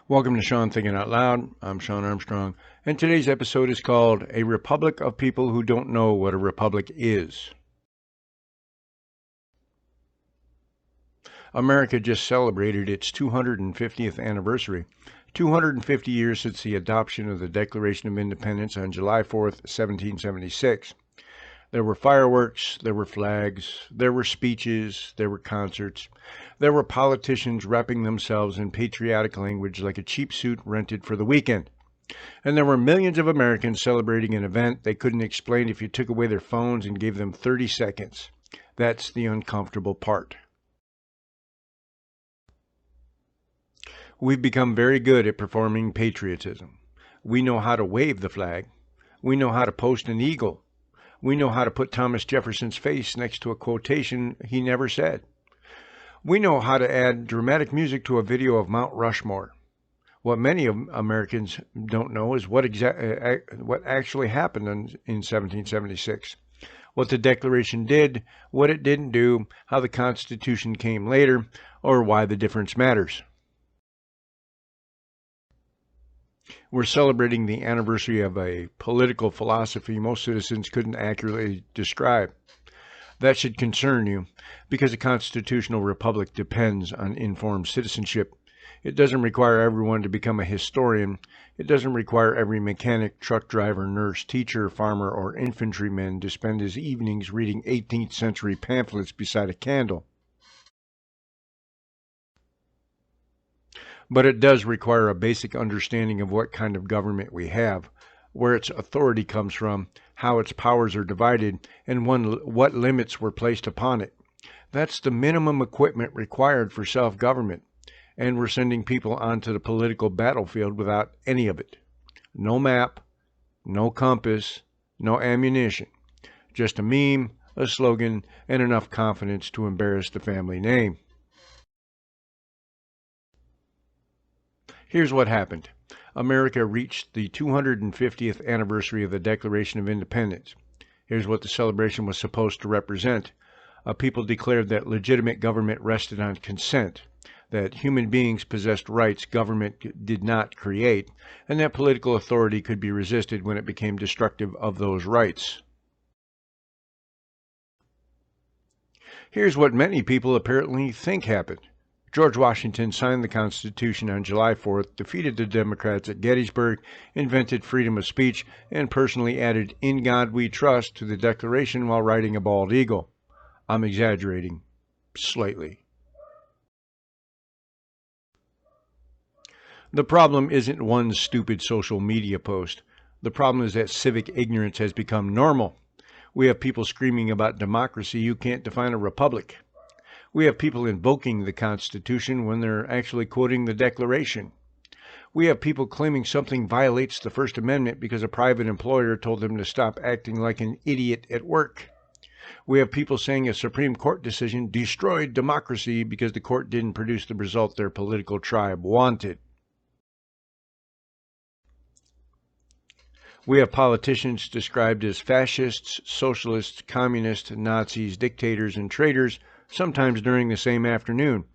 Welcome to Shawn Thinking Out Loud. I'm Shawn Armstrong, and today's episode is called A Republic of People Who Don't Know What a Republic Is. America just celebrated its 250th anniversary, 250 years since the adoption of the Declaration of Independence on July 4th, 1776. There were fireworks, there were flags, there were speeches, there were concerts. There were politicians wrapping themselves in patriotic language like a cheap suit rented for the weekend. And there were millions of Americans celebrating an event they couldn't explain if you took away their phones and gave them 30 seconds. That's the uncomfortable part. We've become very good at performing patriotism. We know how to wave the flag. We know how to post an eagle. We know how to put Thomas Jefferson's face next to a quotation he never said. We know how to add dramatic music to a video of Mount Rushmore. What many Americans don't know is what actually happened in 1776, what the Declaration did, what it didn't do, how the Constitution came later, or why the difference matters. We're celebrating the anniversary of a political philosophy most citizens couldn't accurately describe. That should concern you, because a constitutional republic depends on informed citizenship. It doesn't require everyone to become a historian. It doesn't require every mechanic, truck driver, nurse, teacher, farmer, or infantryman to spend his evenings reading 18th-century pamphlets beside a candle. But it does require a basic understanding of what kind of government we have, where its authority comes from, how its powers are divided, and what limits were placed upon it. That's the minimum equipment required for self-government, and we're sending people onto the political battlefield without any of it. No map, no compass, no ammunition. Just a meme, a slogan, and enough confidence to embarrass the family name. Here's what happened. America reached the 250th anniversary of the Declaration of Independence. Here's what the celebration was supposed to represent. People declared that legitimate government rested on consent, that human beings possessed rights government did not create, and that political authority could be resisted when it became destructive of those rights. Here's what many people apparently think happened. George Washington signed the Constitution on July 4th, defeated the Democrats at Gettysburg, invented freedom of speech, and personally added "In God We Trust" to the Declaration while riding a bald eagle. I'm exaggerating slightly. The problem isn't one stupid social media post. The problem is that civic ignorance has become normal. We have people screaming about democracy who can't define a republic. We have people invoking the Constitution when they're actually quoting the Declaration. We have people claiming something violates the First Amendment because a private employer told them to stop acting like an idiot at work. We have people saying a Supreme Court decision destroyed democracy because the court didn't produce the result their political tribe wanted. We have politicians described as fascists, socialists, communists, Nazis, dictators, and traitors, sometimes during the same afternoon.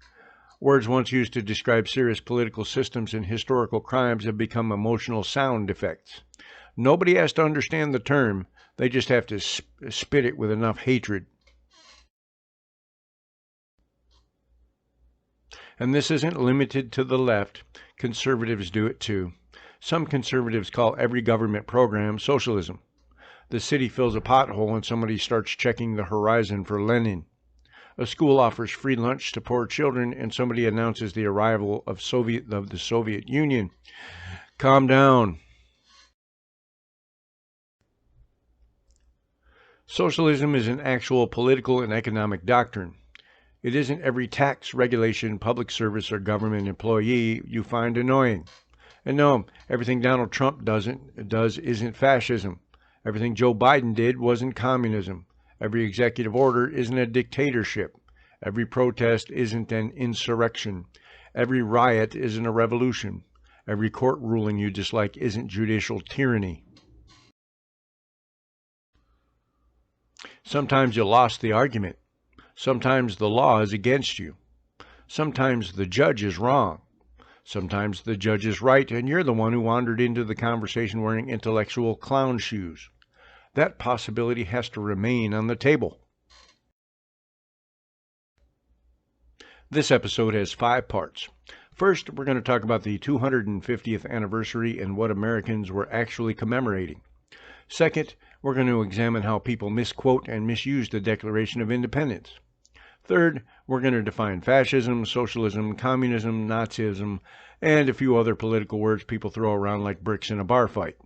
Words once used to describe serious political systems and historical crimes have become emotional sound effects. Nobody has to understand the term. They just have to spit it with enough hatred. And this isn't limited to the left. Conservatives do it too. Some conservatives call every government program socialism. The city fills a pothole and somebody starts checking the horizon for Lenin. A school offers free lunch to poor children, and somebody announces the arrival of the Soviet Union. Calm down. Socialism is an actual political and economic doctrine. It isn't every tax, regulation, public service, or government employee you find annoying. And no, everything Donald Trump does isn't fascism. Everything Joe Biden did wasn't communism. Every executive order isn't a dictatorship. Every protest isn't an insurrection. Every riot isn't a revolution. Every court ruling you dislike isn't judicial tyranny. Sometimes you lost the argument. Sometimes the law is against you. Sometimes the judge is wrong. Sometimes the judge is right and you're the one who wandered into the conversation wearing intellectual clown shoes. That possibility has to remain on the table. This episode has 5 parts. First, we're going to talk about the 250th anniversary and what Americans were actually commemorating. Second, we're going to examine how people misquote and misuse the Declaration of Independence. Third, we're going to define fascism, socialism, communism, Nazism, and a few other political words people throw around like bricks in a bar fight.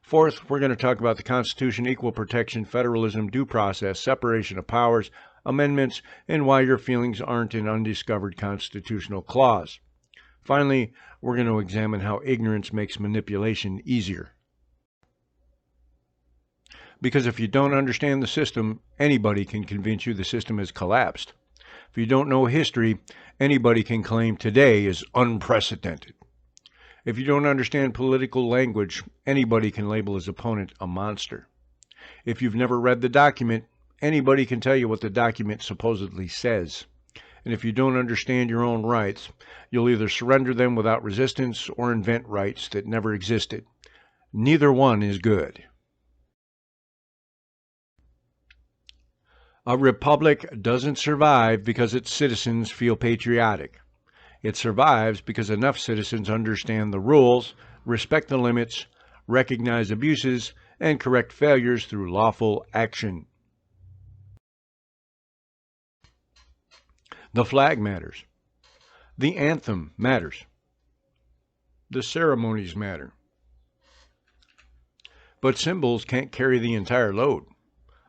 Fourth, we're going to talk about the Constitution, equal protection, federalism, due process, separation of powers, amendments, and why your feelings aren't an undiscovered constitutional clause. Finally, we're going to examine how ignorance makes manipulation easier. Because if you don't understand the system, anybody can convince you the system has collapsed. If you don't know history, anybody can claim today is unprecedented. If you don't understand political language, anybody can label his opponent a monster. If you've never read the document, anybody can tell you what the document supposedly says. And if you don't understand your own rights, you'll either surrender them without resistance or invent rights that never existed. Neither one is good. A republic doesn't survive because its citizens feel patriotic. It survives because enough citizens understand the rules, respect the limits, recognize abuses, and correct failures through lawful action. The flag matters. The anthem matters. The ceremonies matter. But symbols can't carry the entire load.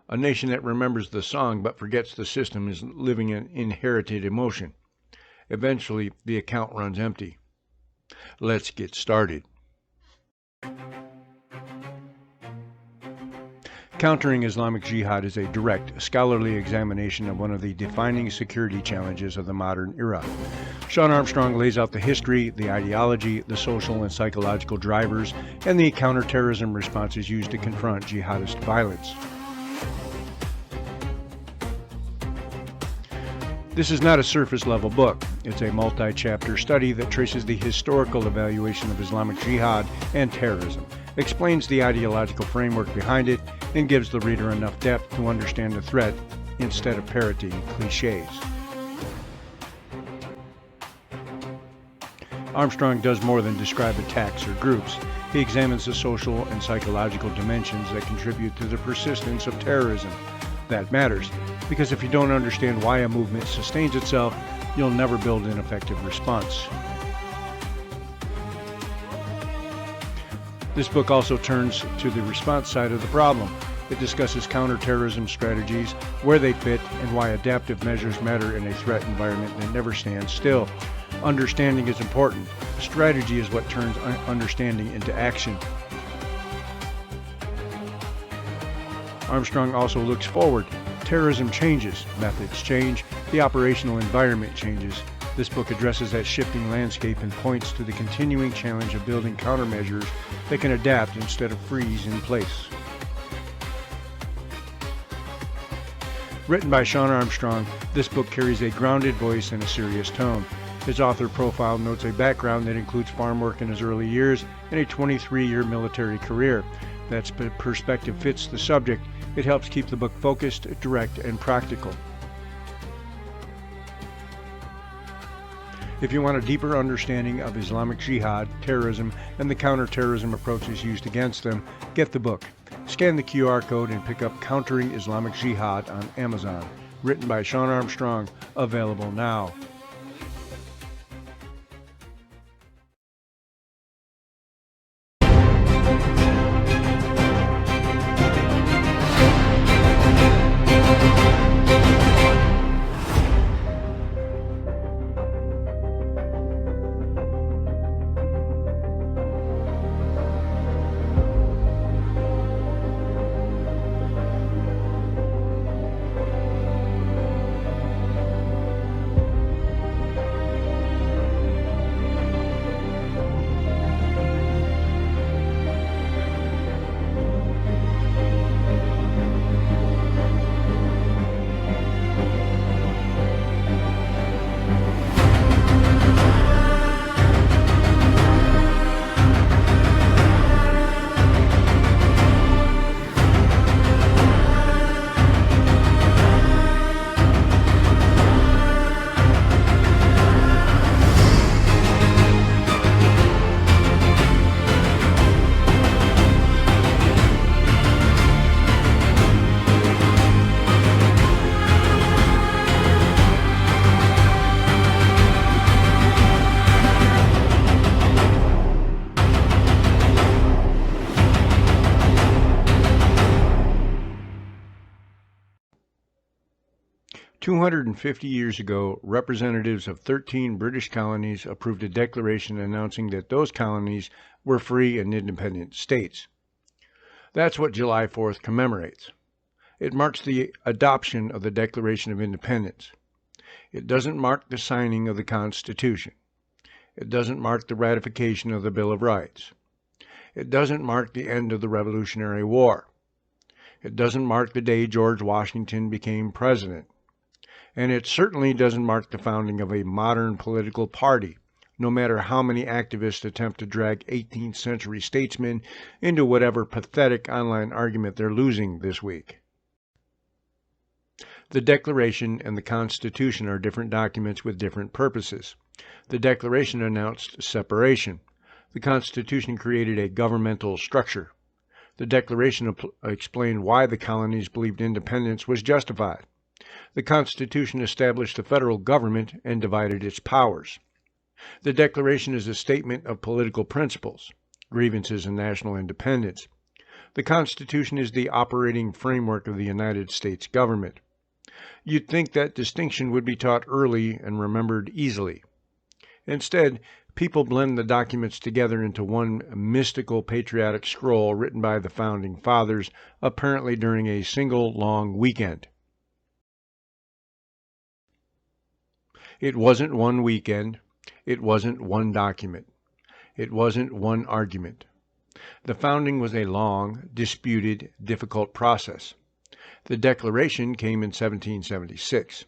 A nation that remembers the song but forgets the system is living an inherited emotion. Eventually, the account runs empty. Let's get started. Countering Islamic Jihad is a direct, scholarly examination of one of the defining security challenges of the modern era. Shawn Armstrong lays out the history, the ideology, the social and psychological drivers, and the counterterrorism responses used to confront jihadist violence. This is not a surface-level book. It's a multi-chapter study that traces the historical evaluation of Islamic Jihad and terrorism, explains the ideological framework behind it, and gives the reader enough depth to understand the threat instead of parroting cliches. Armstrong does more than describe attacks or groups. He examines the social and psychological dimensions that contribute to the persistence of terrorism. That matters, because if you don't understand why a movement sustains itself, you'll never build an effective response. This book also turns to the response side of the problem. It discusses counterterrorism strategies, where they fit, and why adaptive measures matter in a threat environment that never stands still. Understanding is important. Strategy is what turns understanding into action. Armstrong also looks forward. Terrorism changes, methods change, the operational environment changes. This book addresses that shifting landscape and points to the continuing challenge of building countermeasures that can adapt instead of freeze in place. Written by Shawn Armstrong, this book carries a grounded voice and a serious tone. His author profile notes a background that includes farm work in his early years and a 23-year military career. That perspective fits the subject. It helps keep the book focused, direct, and practical. If you want a deeper understanding of Islamic Jihad, terrorism, and the counterterrorism approaches used against them, get the book. Scan the QR code and pick up Countering Islamic Jihad on Amazon. Written by Shawn Armstrong, available now. 250 years ago, representatives of 13 British colonies approved a declaration announcing that those colonies were free and independent states. That's what July 4th commemorates. It marks the adoption of the Declaration of Independence. It doesn't mark the signing of the Constitution. It doesn't mark the ratification of the Bill of Rights. It doesn't mark the end of the Revolutionary War. It doesn't mark the day George Washington became president. And it certainly doesn't mark the founding of a modern political party, no matter how many activists attempt to drag 18th-century statesmen into whatever pathetic online argument they're losing this week. The Declaration and the Constitution are different documents with different purposes. The Declaration announced separation. The Constitution created a governmental structure. The Declaration explained why the colonies believed independence was justified. The Constitution established the federal government and divided its powers. The Declaration is a statement of political principles, grievances, and national independence. The Constitution is the operating framework of the United States government. You'd think that distinction would be taught early and remembered easily. Instead, people blend the documents together into one mystical patriotic scroll written by the Founding Fathers, apparently during a single long weekend. It wasn't one weekend. It wasn't one document. It wasn't one argument. The founding was a long, disputed, difficult process. The Declaration came in 1776.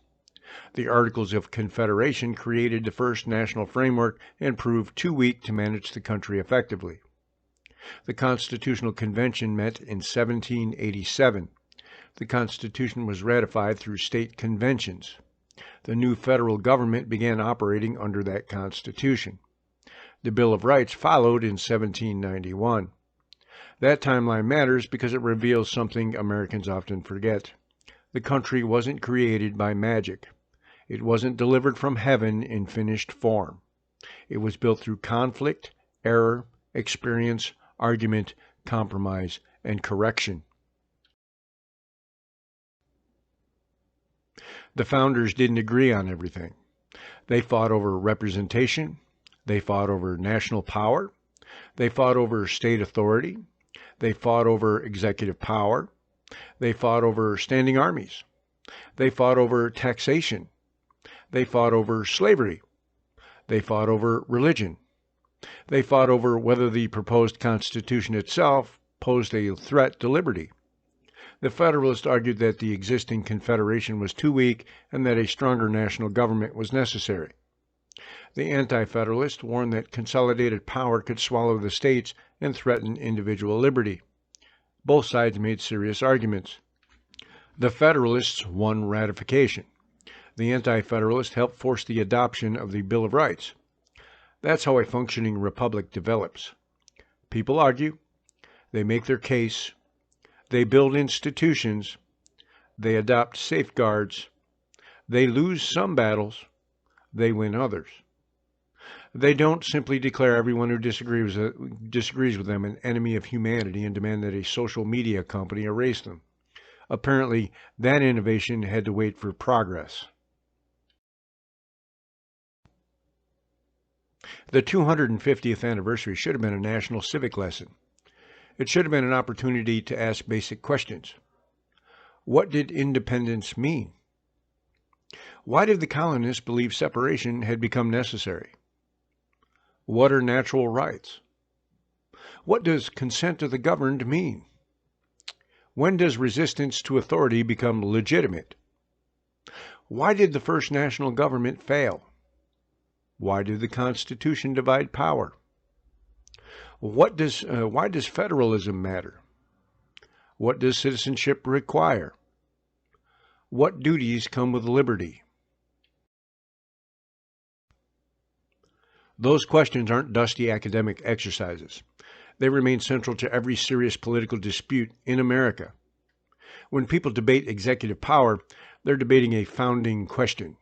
The Articles of Confederation created the first national framework and proved too weak to manage the country effectively. The Constitutional Convention met in 1787. The Constitution was ratified through state conventions. The new federal government began operating under that Constitution. The Bill of Rights followed in 1791. That timeline matters because it reveals something Americans often forget. The country wasn't created by magic. It wasn't delivered from heaven in finished form. It was built through conflict, error, experience, argument, compromise, and correction. The founders didn't agree on everything. They fought over representation. They fought over national power. They fought over state authority. They fought over executive power. They fought over standing armies. They fought over taxation. They fought over slavery. They fought over religion. They fought over whether the proposed Constitution itself posed a threat to liberty. The Federalists argued that the existing Confederation was too weak and that a stronger national government was necessary. The Anti-Federalists warned that consolidated power could swallow the states and threaten individual liberty. Both sides made serious arguments. The Federalists won ratification. The Anti-Federalists helped force the adoption of the Bill of Rights. That's how a functioning republic develops. People argue, they make their case, they build institutions, they adopt safeguards, they lose some battles, they win others. They don't simply declare everyone who disagrees with them an enemy of humanity and demand that a social media company erase them. Apparently, that innovation had to wait for progress. The 250th anniversary should have been a national civic lesson. It should have been an opportunity to ask basic questions. What did independence mean? Why did the colonists believe separation had become necessary? What are natural rights? What does consent of the governed mean? When does resistance to authority become legitimate? Why did the first national government fail? Why did the Constitution divide power? Why does federalism matter? What does citizenship require? What duties come with liberty? Those questions aren't dusty academic exercises. They remain central to every serious political dispute in America. When people debate executive power, they're debating a founding question.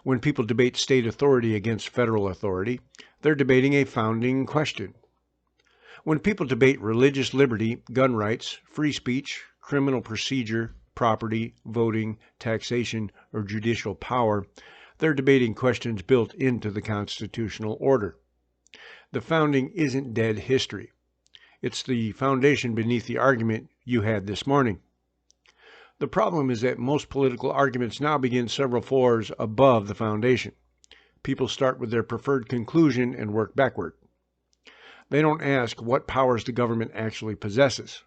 When people debate state authority against federal authority, they're debating a founding question. When people debate religious liberty, gun rights, free speech, criminal procedure, property, voting, taxation, or judicial power. They're debating questions built into the constitutional order. The founding isn't dead history. It's the foundation beneath the argument you had this morning. The problem is that most political arguments now begin several floors above the foundation. People start with their preferred conclusion and work backward. They don't ask what powers the government actually possesses.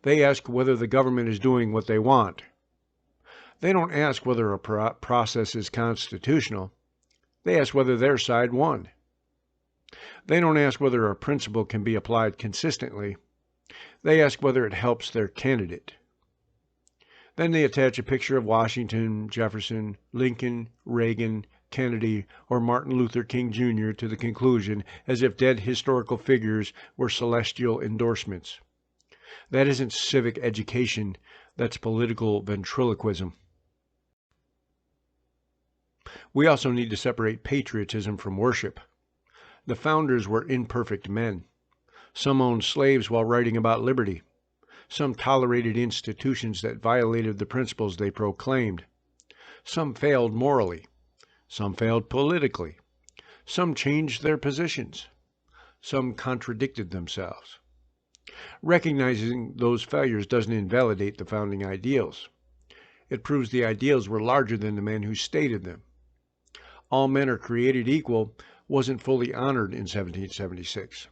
They ask whether the government is doing what they want. They don't ask whether a process is constitutional. They ask whether their side won. They don't ask whether a principle can be applied consistently. They ask whether it helps their candidate. Then they attach a picture of Washington, Jefferson, Lincoln, Reagan, Kennedy, or Martin Luther King Jr. to the conclusion as if dead historical figures were celestial endorsements. That isn't civic education, that's political ventriloquism. We also need to separate patriotism from worship. The founders were imperfect men. Some owned slaves while writing about liberty. Some tolerated institutions that violated the principles they proclaimed. Some failed morally. Some failed politically. Some changed their positions. Some contradicted themselves. Recognizing those failures doesn't invalidate the founding ideals. It proves the ideals were larger than the men who stated them. All men are created equal wasn't fully honored in 1776.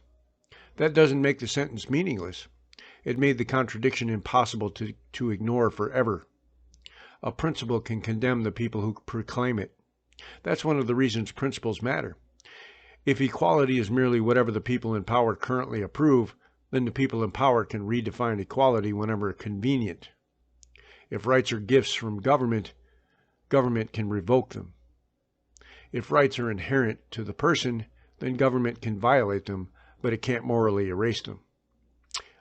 That doesn't make the sentence meaningless. It made the contradiction impossible to ignore forever. A principle can condemn the people who proclaim it. That's one of the reasons principles matter. If equality is merely whatever the people in power currently approve, then the people in power can redefine equality whenever convenient. If rights are gifts from government, government can revoke them. If rights are inherent to the person, then government can violate them, but it can't morally erase them.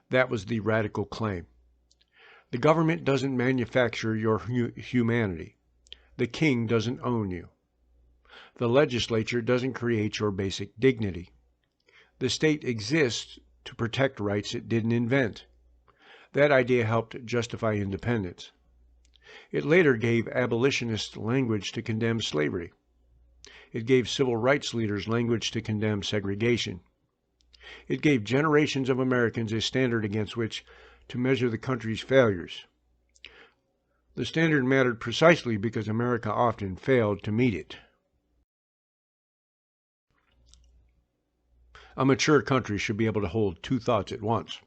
That was the radical claim. The government doesn't manufacture your humanity. The king doesn't own you. The legislature doesn't create your basic dignity. The state exists to protect rights it didn't invent. That idea helped justify independence. It later gave abolitionist language to condemn slavery. It gave civil rights leaders language to condemn segregation. It gave generations of Americans a standard against which to measure the country's failures. The standard mattered precisely because America often failed to meet it. A mature country should be able to hold two thoughts at once.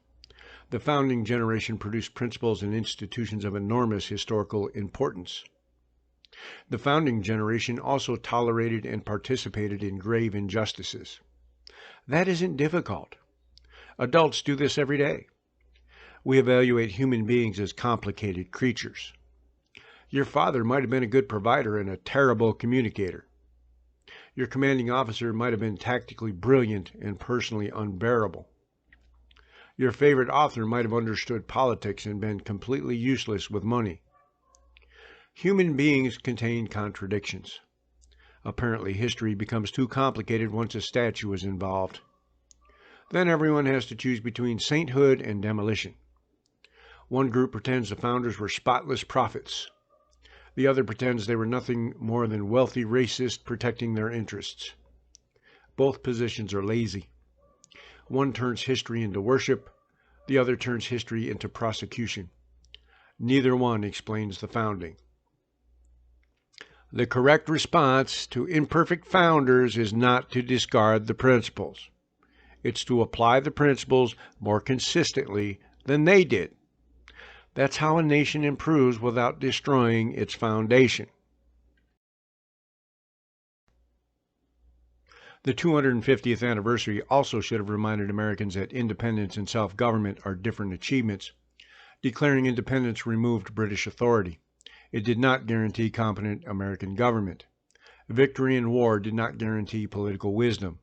The founding generation produced principles and institutions of enormous historical importance. The founding generation also tolerated and participated in grave injustices. That isn't difficult. Adults do this every day. We evaluate human beings as complicated creatures. Your father might have been a good provider and a terrible communicator. Your commanding officer might have been tactically brilliant and personally unbearable. Your favorite author might have understood politics and been completely useless with money. Human beings contain contradictions. Apparently, history becomes too complicated once a statue is involved. Then everyone has to choose between sainthood and demolition. One group pretends the founders were spotless prophets. The other pretends they were nothing more than wealthy racists protecting their interests. Both positions are lazy. One turns history into worship. The other turns history into prosecution. Neither one explains the founding. The correct response to imperfect founders is not to discard the principles. It's to apply the principles more consistently than they did. That's how a nation improves without destroying its foundation. The 250th anniversary also should have reminded Americans that independence and self-government are different achievements. Declaring independence removed British authority. It did not guarantee competent American government. Victory in war did not guarantee political wisdom.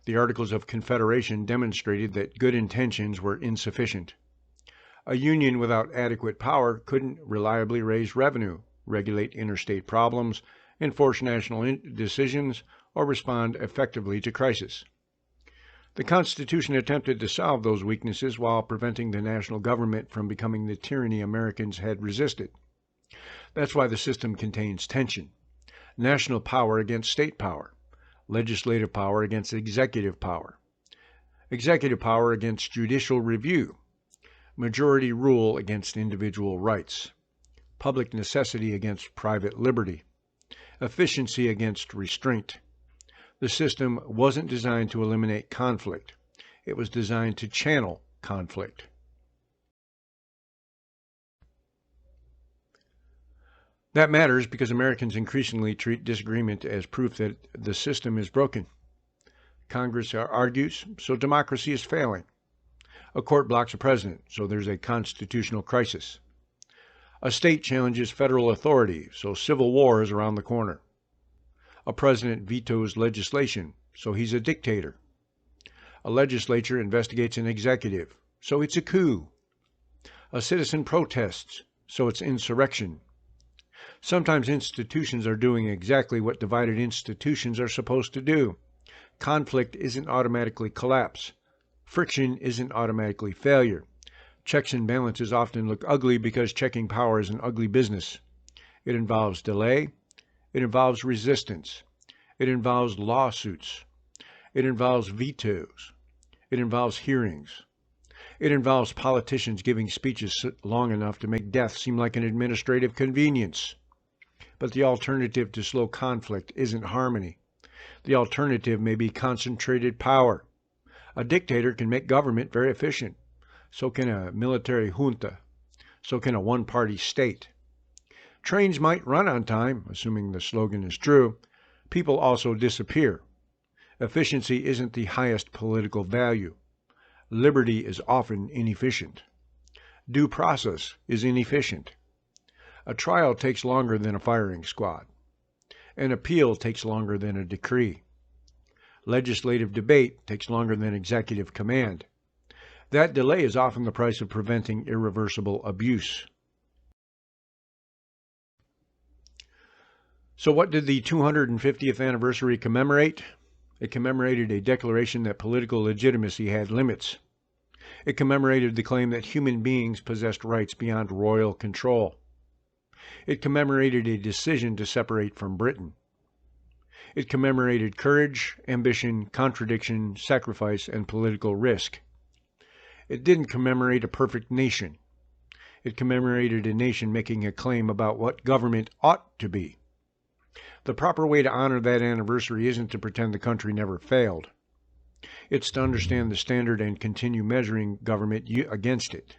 The Articles of Confederation demonstrated that good intentions were insufficient. A union without adequate power couldn't reliably raise revenue, regulate interstate problems, enforce national decisions, or respond effectively to crisis. The Constitution attempted to solve those weaknesses while preventing the national government from becoming the tyranny Americans had resisted. That's why the system contains tension. National power against state power. Legislative power against executive power. Executive power against judicial review. Majority rule against individual rights. Public necessity against private liberty. Efficiency against restraint. The system wasn't designed to eliminate conflict. It was designed to channel conflict. That matters because Americans increasingly treat disagreement as proof that the system is broken. Congress argues, so democracy is failing. A court blocks a president, so there's a constitutional crisis. A state challenges federal authority, so civil war is around the corner. A president vetoes legislation, so he's a dictator. A legislature investigates an executive, so it's a coup. A citizen protests, so it's insurrection. Sometimes institutions are doing exactly what divided institutions are supposed to do. Conflict isn't automatically collapse. Friction isn't automatically failure. Checks and balances often look ugly because checking power is an ugly business. It involves delay. It involves resistance. It involves lawsuits. It involves vetoes. It involves hearings. It involves politicians giving speeches long enough to make death seem like an administrative convenience. But the alternative to slow conflict isn't harmony. The alternative may be concentrated power. A dictator can make government very efficient. So can a military junta. So can a one-party state. Trains might run on time, assuming the slogan is true. People also disappear. Efficiency isn't the highest political value. Liberty is often inefficient. Due process is inefficient. A trial takes longer than a firing squad. An appeal takes longer than a decree. Legislative debate takes longer than executive command. That delay is often the price of preventing irreversible abuse. So what did the 250th anniversary commemorate? It commemorated a declaration that political legitimacy had limits. It commemorated the claim that human beings possessed rights beyond royal control. It commemorated a decision to separate from Britain. It commemorated courage, ambition, contradiction, sacrifice, and political risk. It didn't commemorate a perfect nation. It commemorated a nation making a claim about what government ought to be. The proper way to honor that anniversary isn't to pretend the country never failed. It's to understand the standard and continue measuring government against it.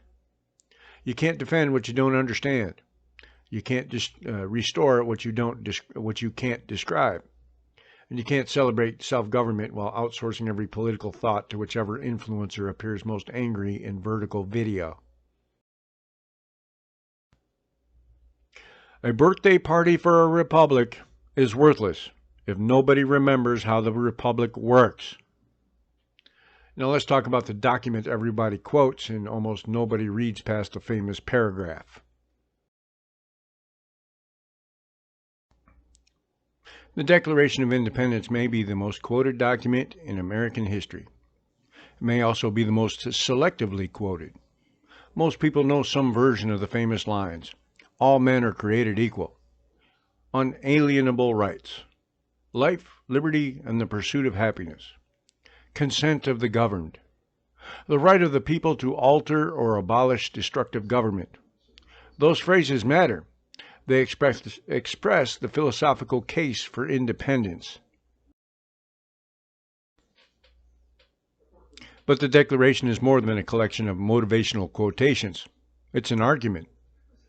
You can't defend what you don't understand. You can't restore what you can't describe. And you can't celebrate self-government while outsourcing every political thought to whichever influencer appears most angry in vertical video. A birthday party for a republic is worthless if nobody remembers how the republic works. Now let's talk about the document everybody quotes and almost nobody reads past the famous paragraph. The Declaration of Independence may be the most quoted document in American history. It may also be the most selectively quoted. Most people know some version of the famous lines. All men are created equal. Unalienable rights. Life, liberty, and the pursuit of happiness. Consent of the governed. The right of the people to alter or abolish destructive government. Those phrases matter. They express the philosophical case for independence. But the Declaration is more than a collection of motivational quotations. It's an argument.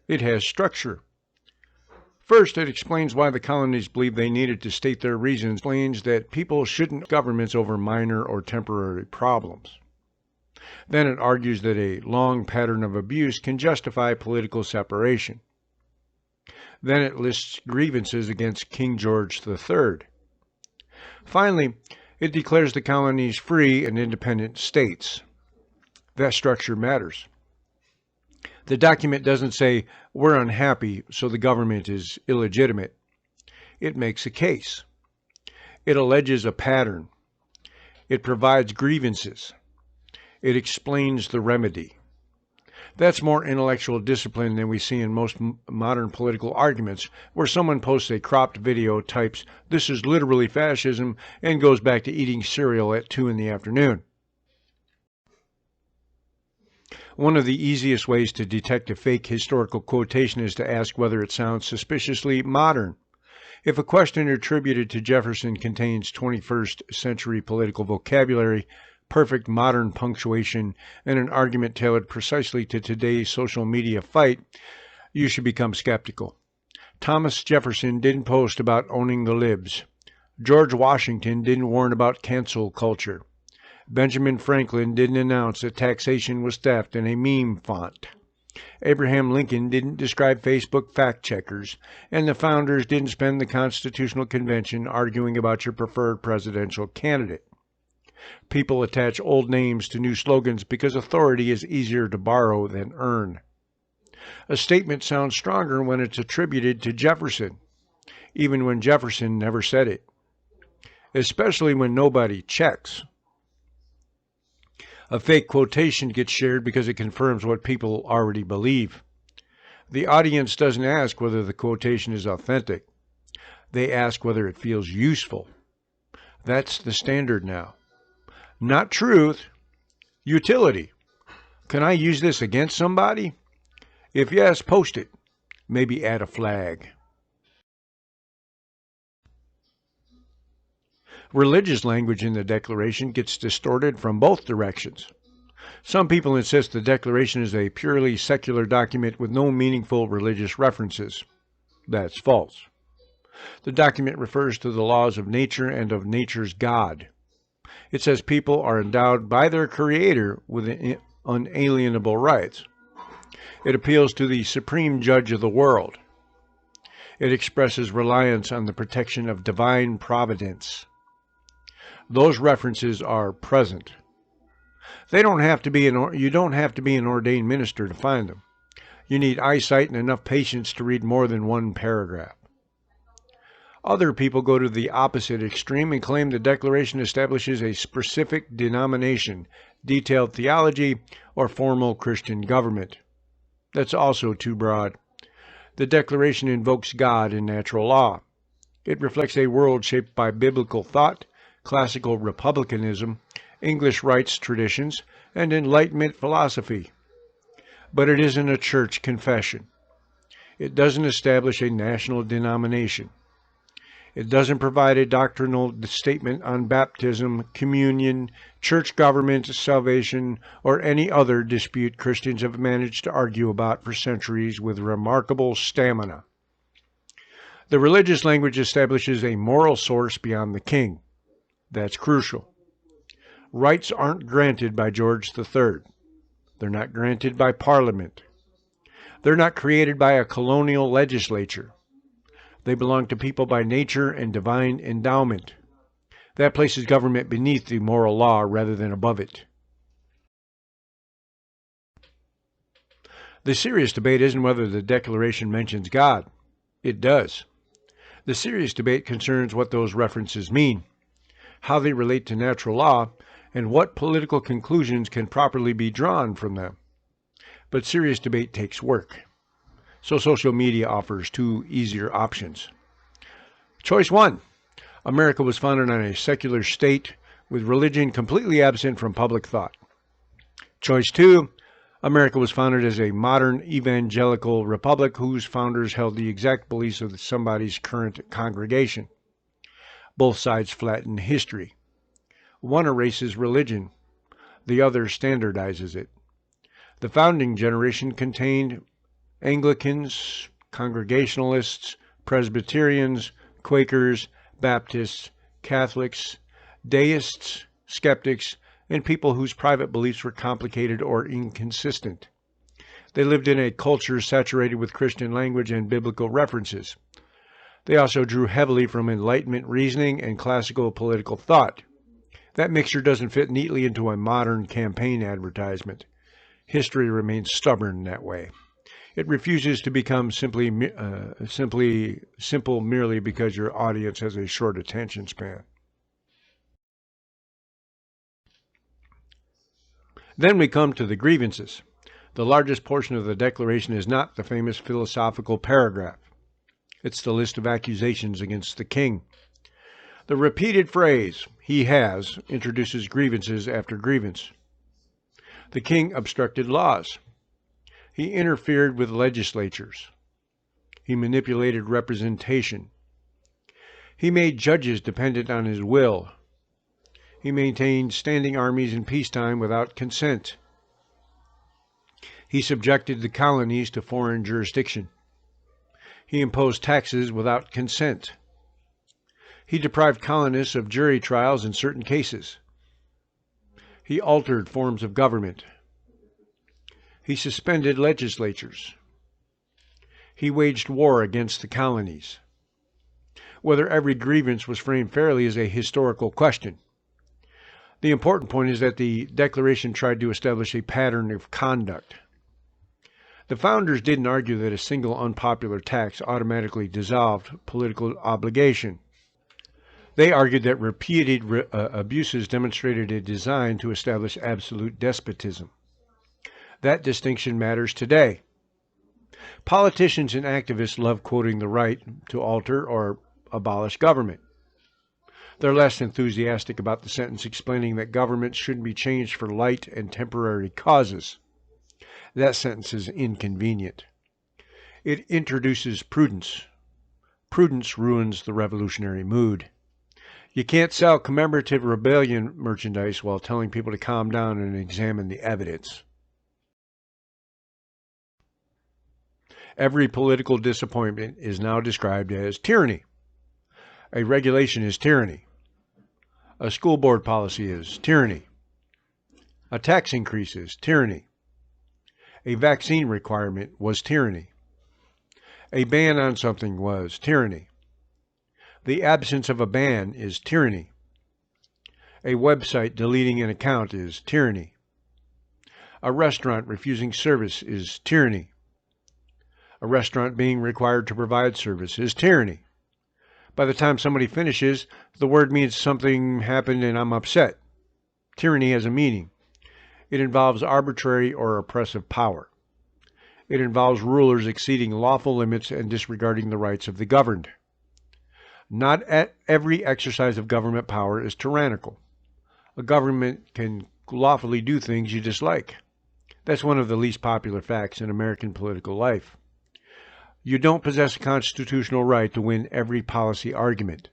It has structure. First, it explains why the colonies believed they needed to state their reasons. It explains that people shouldn't governments over minor or temporary problems. Then it argues that a long pattern of abuse can justify political separation. Then it lists grievances against King George III. Finally, it declares the colonies free and independent states. That structure matters. The document doesn't say, we're unhappy, so the government is illegitimate. It makes a case. It alleges a pattern. It provides grievances. It explains the remedy. That's more intellectual discipline than we see in most modern political arguments, where someone posts a cropped video, types, "This is literally fascism," and goes back to eating cereal at 2 in the afternoon. One of the easiest ways to detect a fake historical quotation is to ask whether it sounds suspiciously modern. If a question attributed to Jefferson contains 21st century political vocabulary, perfect modern punctuation, and an argument tailored precisely to today's social media fight, you should become skeptical. Thomas Jefferson didn't post about owning the libs. George Washington didn't warn about cancel culture. Benjamin Franklin didn't announce that taxation was theft in a meme font. Abraham Lincoln didn't describe Facebook fact checkers, and the founders didn't spend the Constitutional Convention arguing about your preferred presidential candidate. People attach old names to new slogans because authority is easier to borrow than earn. A statement sounds stronger when it's attributed to Jefferson, even when Jefferson never said it, especially when nobody checks. A fake quotation gets shared because it confirms what people already believe. The audience doesn't ask whether the quotation is authentic. They ask whether it feels useful. That's the standard now. Not truth, utility. Can I use this against somebody? If yes, post it. Maybe add a flag. Religious language in the Declaration gets distorted from both directions. Some people insist the Declaration is a purely secular document with no meaningful religious references. That's false. The document refers to the laws of nature and of nature's God. It says people are endowed by their Creator with unalienable rights. It appeals to the supreme judge of the world. It expresses reliance on the protection of divine providence. Those references are present. You don't have to be an ordained minister to find them. You need eyesight and enough patience to read more than one paragraph. Other people go to the opposite extreme and claim the Declaration establishes a specific denomination, detailed theology, or formal Christian government. That's also too broad. The Declaration invokes God and natural law. It reflects a world shaped by biblical thought, classical republicanism, English rights traditions, and Enlightenment philosophy. But it isn't a church confession. It doesn't establish a national denomination. It doesn't provide a doctrinal statement on baptism, communion, church government, salvation, or any other dispute Christians have managed to argue about for centuries with remarkable stamina. The religious language establishes a moral source beyond the king. That's crucial. Rights aren't granted by George III. They're not granted by Parliament. They're not created by a colonial legislature. They belong to people by nature and divine endowment. That places government beneath the moral law rather than above it. The serious debate isn't whether the Declaration mentions God. It does. The serious debate concerns what those references mean, how they relate to natural law, and what political conclusions can properly be drawn from them. But serious debate takes work. So social media offers two easier options. Choice 1. America was founded on a secular state with religion completely absent from public thought. Choice 2. America was founded as a modern evangelical republic whose founders held the exact beliefs of somebody's current congregation. Both sides flatten history. One erases religion. The other standardizes it. The founding generation contained Anglicans, Congregationalists, Presbyterians, Quakers, Baptists, Catholics, deists, skeptics, and people whose private beliefs were complicated or inconsistent. They lived in a culture saturated with Christian language and biblical references. They also drew heavily from Enlightenment reasoning and classical political thought. That mixture doesn't fit neatly into a modern campaign advertisement. History remains stubborn that way. It refuses to become simple merely because your audience has a short attention span. Then we come to the grievances. The largest portion of the Declaration is not the famous philosophical paragraph. It's the list of accusations against the king. The repeated phrase, "he has," introduces grievances after grievance. The king obstructed laws. He interfered with legislatures. He manipulated representation. He made judges dependent on his will. He maintained standing armies in peacetime without consent. He subjected the colonies to foreign jurisdiction. He imposed taxes without consent. He deprived colonists of jury trials in certain cases. He altered forms of government. He suspended legislatures. He waged war against the colonies. Whether every grievance was framed fairly is a historical question. The important point is that the Declaration tried to establish a pattern of conduct. The founders didn't argue that a single unpopular tax automatically dissolved political obligation. They argued that repeated abuses demonstrated a design to establish absolute despotism. That distinction matters today. Politicians and activists love quoting the right to alter or abolish government. They're less enthusiastic about the sentence explaining that government shouldn't be changed for light and temporary causes. That sentence is inconvenient. It introduces prudence. Prudence ruins the revolutionary mood. You can't sell commemorative rebellion merchandise while telling people to calm down and examine the evidence. Every political disappointment is now described as tyranny. A regulation is tyranny. A school board policy is tyranny. A tax increase is tyranny. A vaccine requirement was tyranny. A ban on something was tyranny. The absence of a ban is tyranny. A website deleting an account is tyranny. A restaurant refusing service is tyranny. A restaurant being required to provide service is tyranny. By the time somebody finishes, the word means something happened and I'm upset. Tyranny has a meaning. It involves arbitrary or oppressive power. It involves rulers exceeding lawful limits and disregarding the rights of the governed. Not every exercise of government power is tyrannical. A government can lawfully do things you dislike. That's one of the least popular facts in American political life. You don't possess a constitutional right to win every policy argument.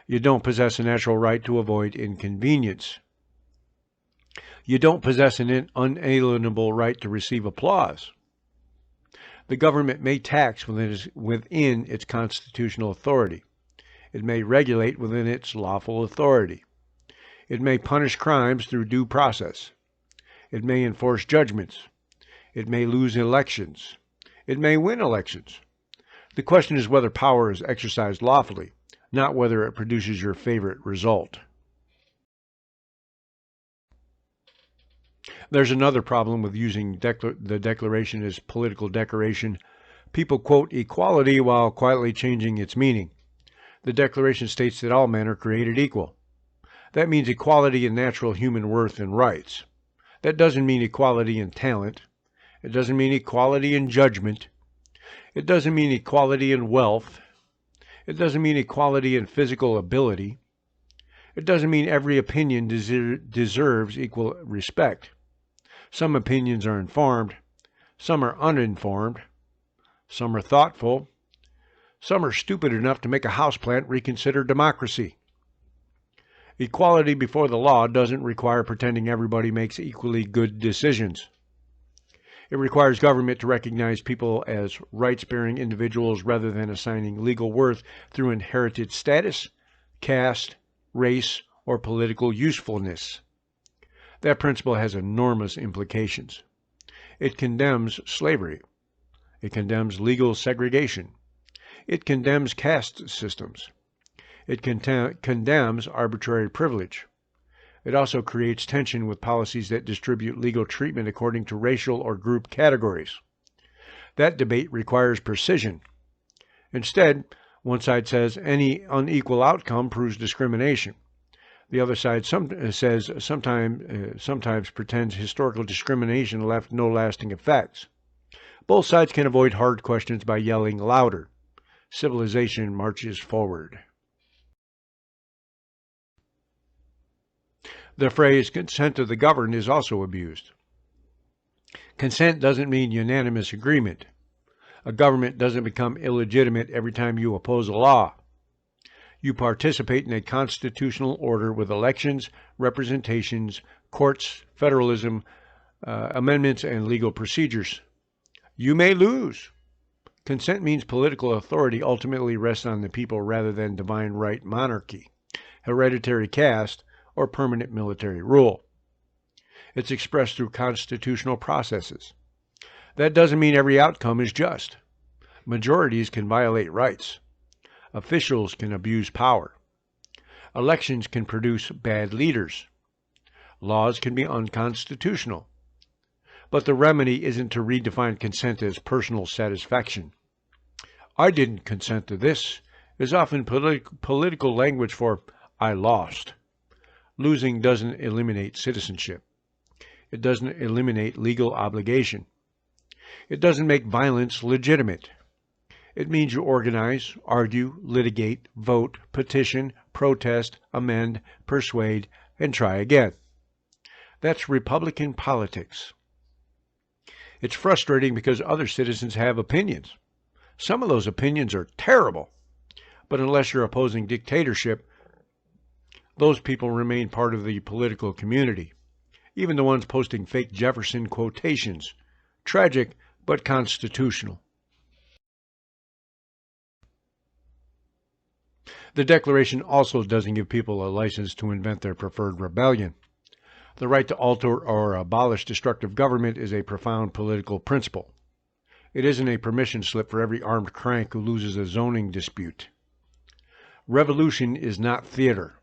You don't possess a natural right to avoid inconvenience. You don't possess an unalienable right to receive applause. The government may tax within its constitutional authority. It may regulate within its lawful authority. It may punish crimes through due process. It may enforce judgments. It may lose elections. It may win elections. The question is whether power is exercised lawfully, not whether it produces your favorite result. There's another problem with using the Declaration as political decoration. People quote equality while quietly changing its meaning. The Declaration states that all men are created equal. That means equality in natural human worth and rights. That doesn't mean equality in talent. It doesn't mean equality in judgment. It doesn't mean equality in wealth. It doesn't mean equality in physical ability. It doesn't mean every opinion deserves equal respect. Some opinions are informed. Some are uninformed. Some are thoughtful. Some are stupid enough to make a houseplant reconsider democracy. Equality before the law doesn't require pretending everybody makes equally good decisions. It requires government to recognize people as rights-bearing individuals rather than assigning legal worth through inherited status, caste, race, or political usefulness. That principle has enormous implications. It condemns slavery. It condemns legal segregation. It condemns caste systems. It condemns arbitrary privilege. It also creates tension with policies that distribute legal treatment according to racial or group categories. That debate requires precision. Instead, one side says any unequal outcome proves discrimination. The other side sometimes pretends historical discrimination left no lasting effects. Both sides can avoid hard questions by yelling louder. Civilization marches forward. The phrase consent of the governed is also abused. Consent doesn't mean unanimous agreement. A government doesn't become illegitimate every time you oppose a law. You participate in a constitutional order with elections, representations, courts, federalism, amendments, and legal procedures. You may lose. Consent means political authority ultimately rests on the people rather than divine right monarchy, hereditary caste, or permanent military rule. It's expressed through constitutional processes. That doesn't mean every outcome is just. Majorities can violate rights. Officials can abuse power. Elections can produce bad leaders. Laws can be unconstitutional. But the remedy isn't to redefine consent as personal satisfaction. I didn't consent to this is often political language for I lost. Losing doesn't eliminate citizenship. It doesn't eliminate legal obligation. It doesn't make violence legitimate. It means you organize, argue, litigate, vote, petition, protest, amend, persuade, and try again. That's Republican politics. It's frustrating because other citizens have opinions. Some of those opinions are terrible, but unless you're opposing dictatorship, those people remain part of the political community, even the ones posting fake Jefferson quotations. Tragic, but constitutional. The Declaration also doesn't give people a license to invent their preferred rebellion. The right to alter or abolish destructive government is a profound political principle. It isn't a permission slip for every armed crank who loses a zoning dispute. Revolution is not theater.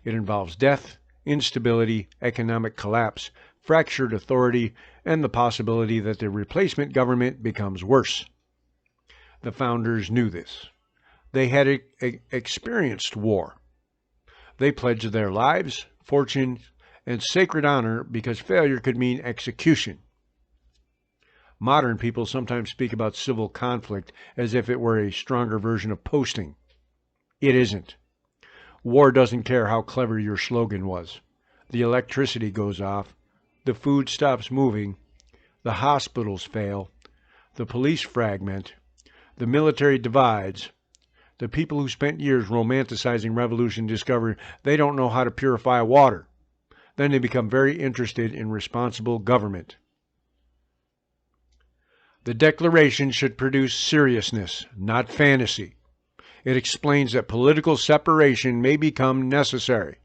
It involves death, instability, economic collapse, fractured authority, and the possibility that the replacement government becomes worse. The founders knew this. They had experienced war. They pledged their lives, fortune, and sacred honor because failure could mean execution. Modern people sometimes speak about civil conflict as if it were a stronger version of posting. It isn't. War doesn't care how clever your slogan was. The electricity goes off, the food stops moving, the hospitals fail, the police fragment, the military divides. The people who spent years romanticizing revolution discover they don't know how to purify water. Then they become very interested in responsible government. The Declaration should produce seriousness, not fantasy. It explains that political separation may become necessary.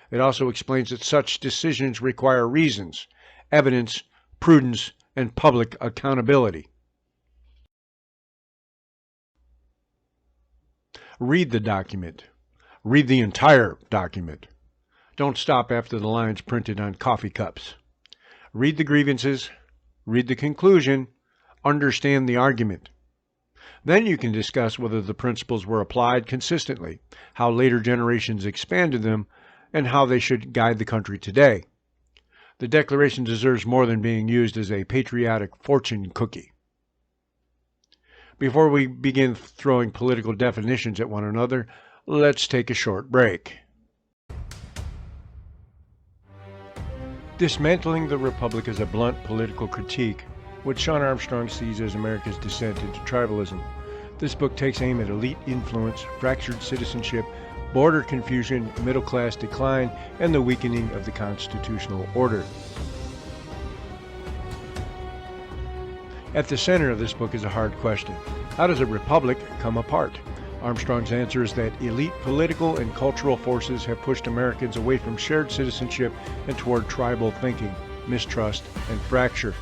It also explains that such decisions require reasons, evidence, prudence, and public accountability. Read the document. Read the entire document. Don't stop after the lines printed on coffee cups. Read the grievances. Read the conclusion. Understand the argument. Then you can discuss whether the principles were applied consistently, how later generations expanded them, and how they should guide the country today. The Declaration deserves more than being used as a patriotic fortune cookie. Before we begin throwing political definitions at one another, let's take a short break. Dismantling the Republic is a blunt political critique, which Shawn Armstrong sees as America's descent into tribalism. This book takes aim at elite influence, fractured citizenship, border confusion, middle-class decline, and the weakening of the constitutional order. At the center of this book is a hard question. How does a republic come apart? Armstrong's answer is that elite political and cultural forces have pushed Americans away from shared citizenship and toward tribal thinking, mistrust, and fracture.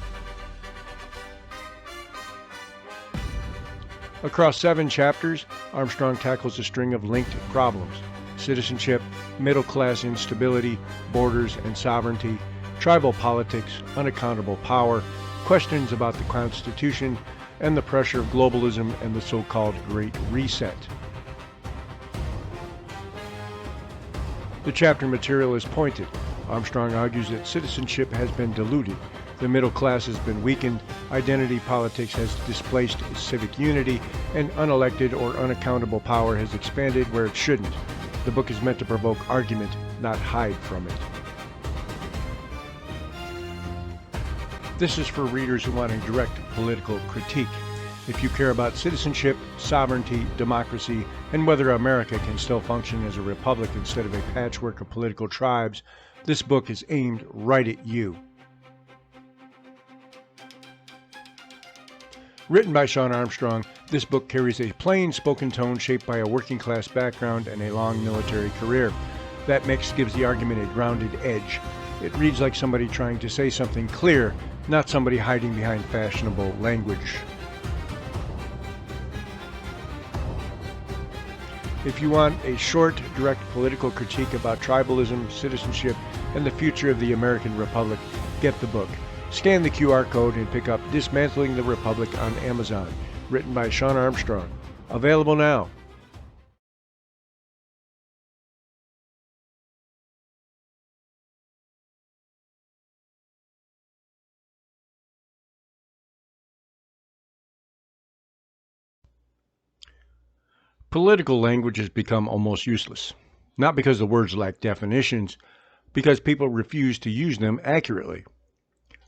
Across 7 chapters, Armstrong tackles a string of linked problems: citizenship, middle-class instability, borders and sovereignty, tribal politics, unaccountable power, questions about the Constitution, and the pressure of globalism and the so-called Great Reset. The chapter material is pointed. Armstrong argues that citizenship has been diluted. The middle class has been weakened, identity politics has displaced civic unity, and unelected or unaccountable power has expanded where it shouldn't. The book is meant to provoke argument, not hide from it. This is for readers who want a direct political critique. If you care about citizenship, sovereignty, democracy, and whether America can still function as a republic instead of a patchwork of political tribes, this book is aimed right at you. Written by Shawn Armstrong, this book carries a plain spoken tone shaped by a working class background and a long military career. That mix gives the argument a grounded edge. It reads like somebody trying to say something clear, not somebody hiding behind fashionable language. If you want a short, direct political critique about tribalism, citizenship, and the future of the American Republic, get the book. Scan the QR code and pick up Dismantling the Republic on Amazon, written by Shawn Armstrong. Available now. Political language has become almost useless, not because the words lack definitions, because people refuse to use them accurately.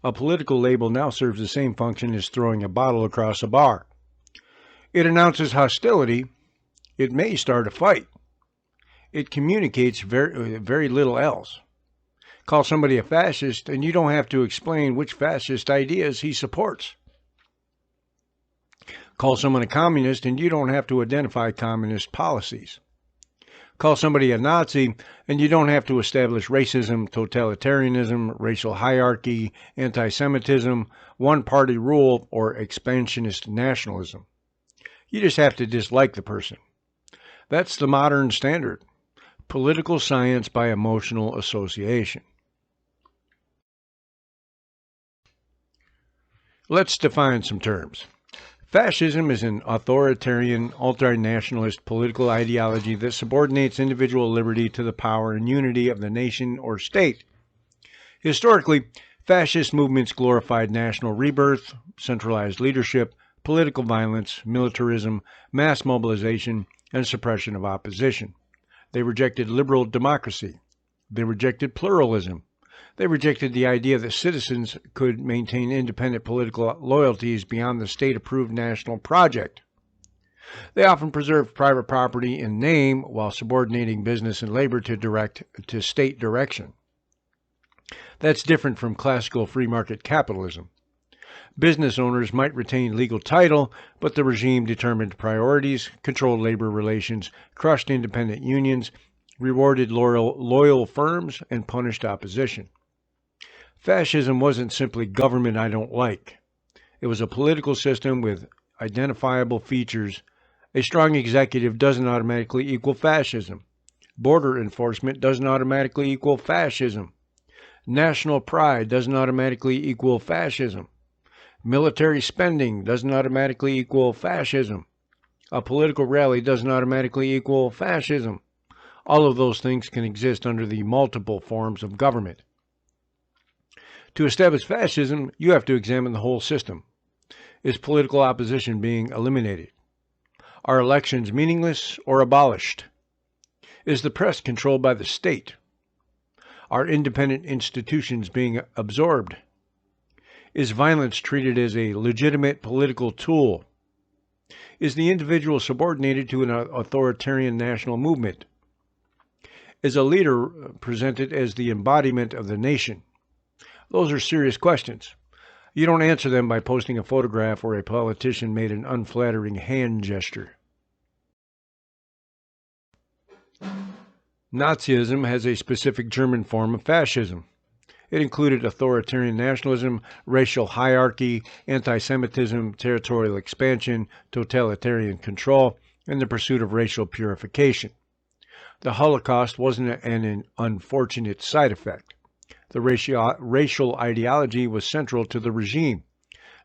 A political label now serves the same function as throwing a bottle across a bar. It announces hostility. It may start a fight. It communicates very little else. Call somebody a fascist, and you don't have to explain which fascist ideas he supports. Call someone a communist, and you don't have to identify communist policies. Call somebody a Nazi, and you don't have to establish racism, totalitarianism, racial hierarchy, anti-Semitism, one-party rule, or expansionist nationalism. You just have to dislike the person. That's the modern standard. Political science by emotional association. Let's define some terms. Fascism is an authoritarian, ultranationalist political ideology that subordinates individual liberty to the power and unity of the nation or state. Historically, fascist movements glorified national rebirth, centralized leadership, political violence, militarism, mass mobilization, and suppression of opposition. They rejected liberal democracy. They rejected pluralism. They rejected the idea that citizens could maintain independent political loyalties beyond the state-approved national project. They often preserved private property in name while subordinating business and labor to state direction. That's different from classical free market capitalism. Business owners might retain legal title, but the regime determined priorities, controlled labor relations, crushed independent unions, rewarded loyal firms, and punished opposition. Fascism wasn't simply government I don't like. It was a political system with identifiable features. A strong executive doesn't automatically equal fascism. Border enforcement doesn't automatically equal fascism. National pride doesn't automatically equal fascism. Military spending doesn't automatically equal fascism. A political rally doesn't automatically equal fascism. All of those things can exist under the multiple forms of government. To establish fascism, you have to examine the whole system. Is political opposition being eliminated? Are elections meaningless or abolished? Is the press controlled by the state? Are independent institutions being absorbed? Is violence treated as a legitimate political tool? Is the individual subordinated to an authoritarian national movement? Is a leader presented as the embodiment of the nation? Those are serious questions. You don't answer them by posting a photograph where a politician made an unflattering hand gesture. Nazism has a specific German form of fascism. It included authoritarian nationalism, racial hierarchy, anti-Semitism, territorial expansion, totalitarian control, and the pursuit of racial purification. The Holocaust wasn't an unfortunate side effect. The racial ideology was central to the regime.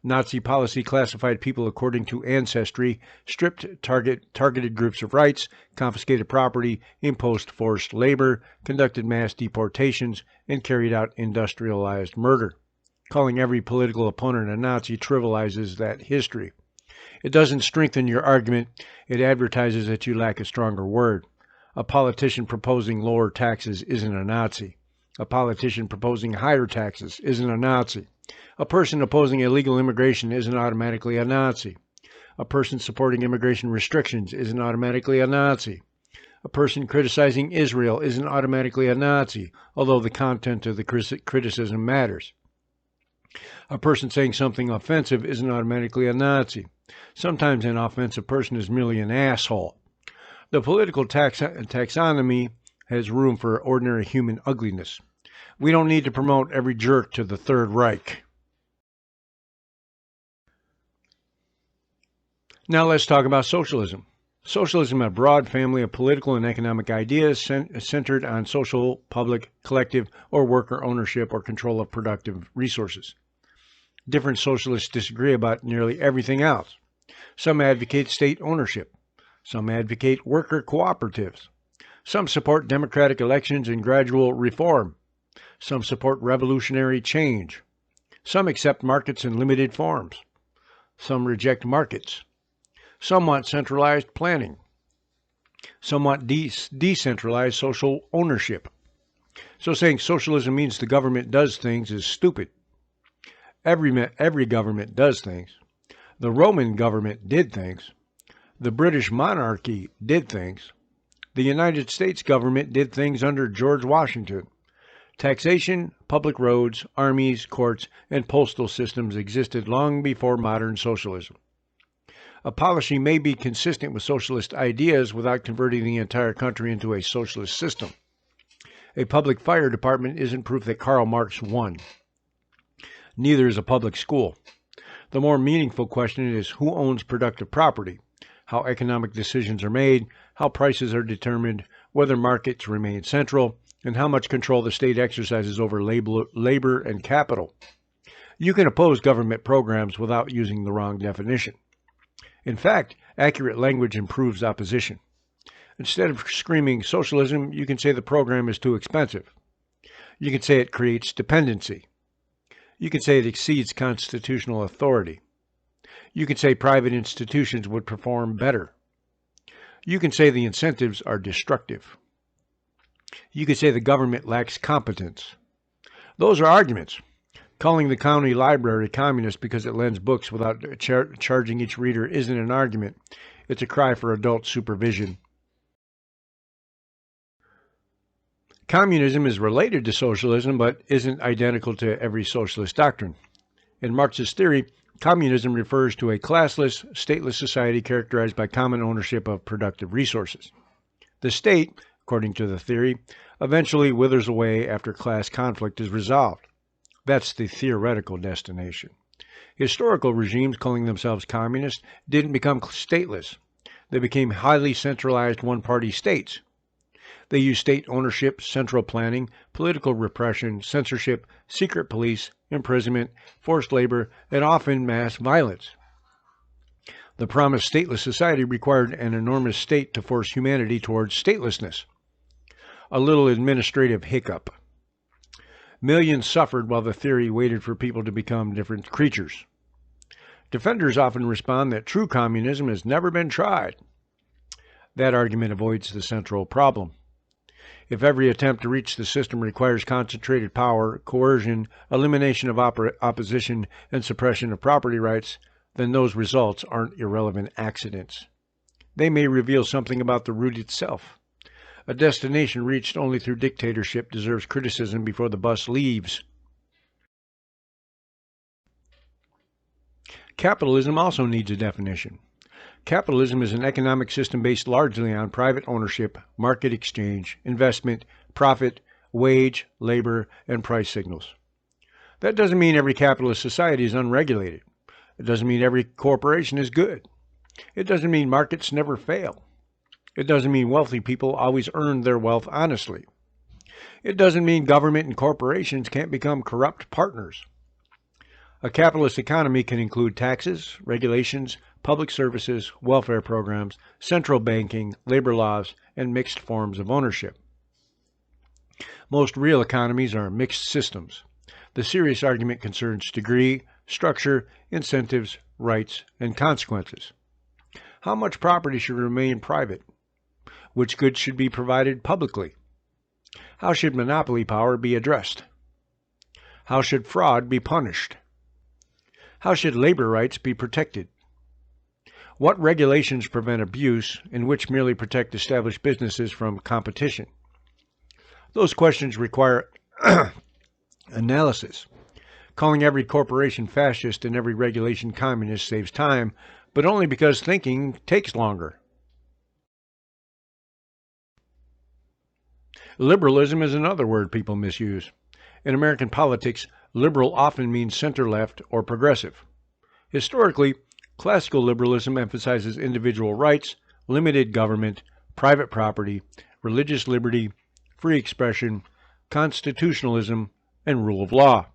Nazi policy classified people according to ancestry, stripped targeted groups of rights, confiscated property, imposed forced labor, conducted mass deportations, and carried out industrialized murder. Calling every political opponent a Nazi trivializes that history. It doesn't strengthen your argument, it advertises that you lack a stronger word. A politician proposing lower taxes isn't a Nazi. A politician proposing higher taxes isn't a Nazi. A person opposing illegal immigration isn't automatically a Nazi. A person supporting immigration restrictions isn't automatically a Nazi. A person criticizing Israel isn't automatically a Nazi, although the content of the criticism matters. A person saying something offensive isn't automatically a Nazi. Sometimes an offensive person is merely an asshole. The political taxonomy has room for ordinary human ugliness. We don't need to promote every jerk to the Third Reich. Now let's talk about socialism. Socialism is a broad family of political and economic ideas centered on social, public, collective, or worker ownership or control of productive resources. Different socialists disagree about nearly everything else. Some advocate state ownership. Some advocate worker cooperatives. Some support democratic elections and gradual reform. Some support revolutionary change. Some accept markets in limited forms. Some reject markets. Some want centralized planning. Some want decentralized social ownership. So saying socialism means the government does things is stupid. Every government does things. The Roman government did things. The British monarchy did things. The United States government did things under George Washington. Taxation, public roads, armies, courts, and postal systems existed long before modern socialism. A policy may be consistent with socialist ideas without converting the entire country into a socialist system. A public fire department isn't proof that Karl Marx won. Neither is a public school. The more meaningful question is who owns productive property, how economic decisions are made, how prices are determined, whether markets remain central, and how much control the state exercises over labor and capital. You can oppose government programs without using the wrong definition. In fact, accurate language improves opposition. Instead of screaming socialism, you can say the program is too expensive. You can say it creates dependency. You can say it exceeds constitutional authority. You can say private institutions would perform better. You can say the incentives are destructive. You can say the government lacks competence. Those are arguments. Calling the county library communist because it lends books without charging each reader isn't an argument. It's a cry for adult supervision. Communism is related to socialism, but isn't identical to every socialist doctrine. In Marxist theory, communism refers to a classless, stateless society characterized by common ownership of productive resources. The state, according to the theory, eventually withers away after class conflict is resolved. That's the theoretical destination. Historical regimes calling themselves communist didn't become stateless. They became highly centralized one-party states. They used state ownership, central planning, political repression, censorship, secret police, imprisonment, forced labor, and often mass violence. The promised stateless society required an enormous state to force humanity towards statelessness. A little administrative hiccup. Millions suffered while the theory waited for people to become different creatures. Defenders often respond that true communism has never been tried. That argument avoids the central problem. If every attempt to reach the system requires concentrated power, coercion, elimination of opposition, and suppression of property rights, then those results aren't irrelevant accidents. They may reveal something about the route itself. A destination reached only through dictatorship deserves criticism before the bus leaves. Capitalism also needs a definition. Capitalism is an economic system based largely on private ownership, market exchange, investment, profit, wage, labor, and price signals. That doesn't mean every capitalist society is unregulated. It doesn't mean every corporation is good. It doesn't mean markets never fail. It doesn't mean wealthy people always earn their wealth honestly. It doesn't mean government and corporations can't become corrupt partners. A capitalist economy can include taxes, regulations, public services, welfare programs, central banking, labor laws, and mixed forms of ownership. Most real economies are mixed systems. The serious argument concerns degree, structure, incentives, rights, and consequences. How much property should remain private? Which goods should be provided publicly? How should monopoly power be addressed? How should fraud be punished? How should labor rights be protected? What regulations prevent abuse and which merely protect established businesses from competition? Those questions require analysis. Calling every corporation fascist and every regulation communist saves time, but only because thinking takes longer. Liberalism is another word people misuse. In American politics, liberal often means center-left or progressive. Historically, classical liberalism emphasizes individual rights, limited government, private property, religious liberty, free expression, constitutionalism, and rule of law.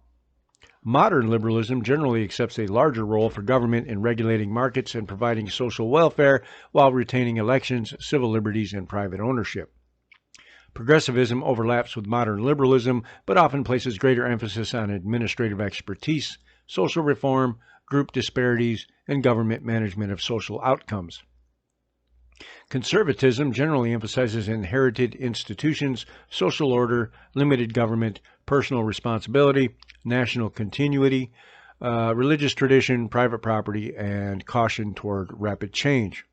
Modern liberalism generally accepts a larger role for government in regulating markets and providing social welfare while retaining elections, civil liberties, and private ownership. Progressivism overlaps with modern liberalism, but often places greater emphasis on administrative expertise, social reform, group disparities, and government management of social outcomes. Conservatism generally emphasizes inherited institutions, social order, limited government, personal responsibility, national continuity, religious tradition, private property, and caution toward rapid change.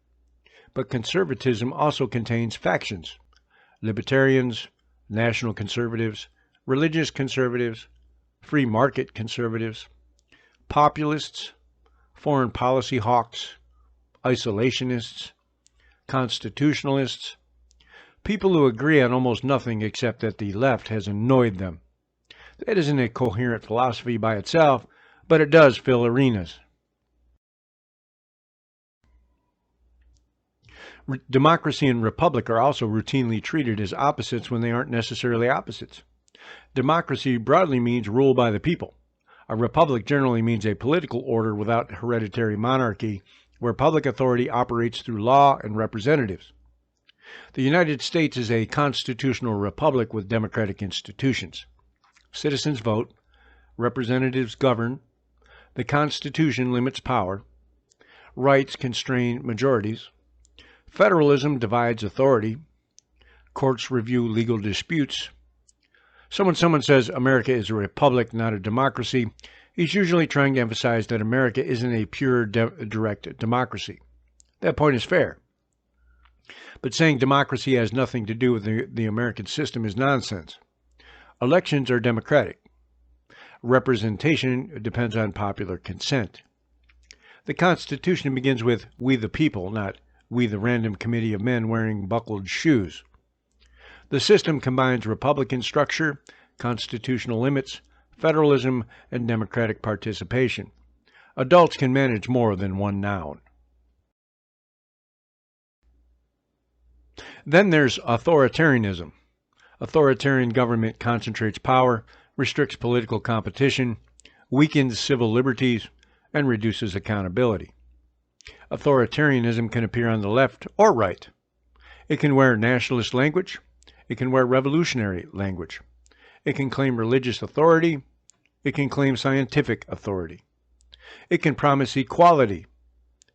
But conservatism also contains factions: libertarians, national conservatives, religious conservatives, free market conservatives, populists, foreign policy hawks, isolationists, constitutionalists, people who agree on almost nothing except that the left has annoyed them. That isn't a coherent philosophy by itself, but it does fill arenas. Democracy and republic are also routinely treated as opposites when they aren't necessarily opposites. Democracy broadly means rule by the people. A republic generally means a political order without hereditary monarchy, where public authority operates through law and representatives. The United States is a constitutional republic with democratic institutions. Citizens vote, representatives govern, the Constitution limits power, rights constrain majorities, federalism divides authority, courts review legal disputes. So when someone says America is a republic, not a democracy, he's usually trying to emphasize that America isn't a pure direct democracy. That point is fair. But saying democracy has nothing to do with the American system is nonsense. Elections are democratic. Representation depends on popular consent. The Constitution begins with "we the people," not "we the random committee of men wearing buckled shoes." The system combines Republican structure, constitutional limits, federalism, and democratic participation. Adults can manage more than one noun. Then there's authoritarianism. Authoritarian government concentrates power, restricts political competition, weakens civil liberties, and reduces accountability. Authoritarianism can appear on the left or right. It can wear nationalist language. It can wear revolutionary language. It can claim religious authority. It can claim scientific authority. It can promise equality.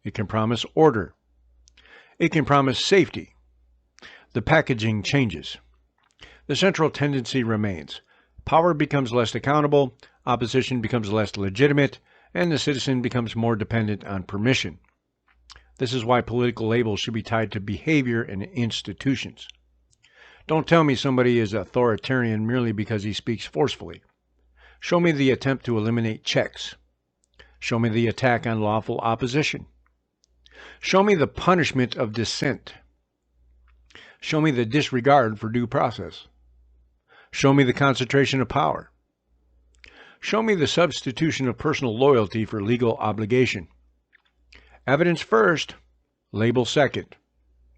It can promise order. It can promise safety. The packaging changes. The central tendency remains. Power becomes less accountable, opposition becomes less legitimate, and the citizen becomes more dependent on permission. This is why political labels should be tied to behavior and institutions. Don't tell me somebody is authoritarian merely because he speaks forcefully. Show me the attempt to eliminate checks. Show me the attack on lawful opposition. Show me the punishment of dissent. Show me the disregard for due process. Show me the concentration of power. Show me the substitution of personal loyalty for legal obligation. Evidence first, label second.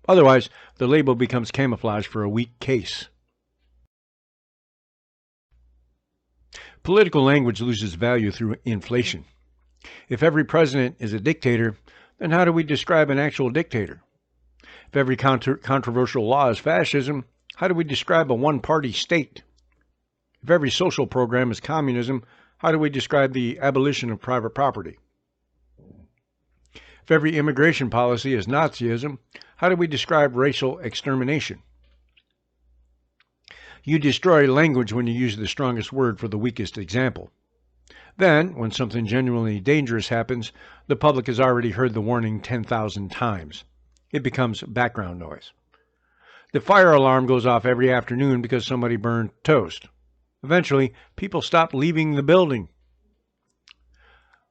Otherwise, the label becomes camouflage for a weak case. Political language loses value through inflation. If every president is a dictator, then how do we describe an actual dictator? If every controversial law is fascism, how do we describe a one-party state? If every social program is communism, how do we describe the abolition of private property? If every immigration policy is Nazism, how do we describe racial extermination? You destroy language when you use the strongest word for the weakest example. Then, when something genuinely dangerous happens, the public has already heard the warning 10,000 times. It becomes background noise. The fire alarm goes off every afternoon because somebody burned toast. Eventually, people stop leaving the building.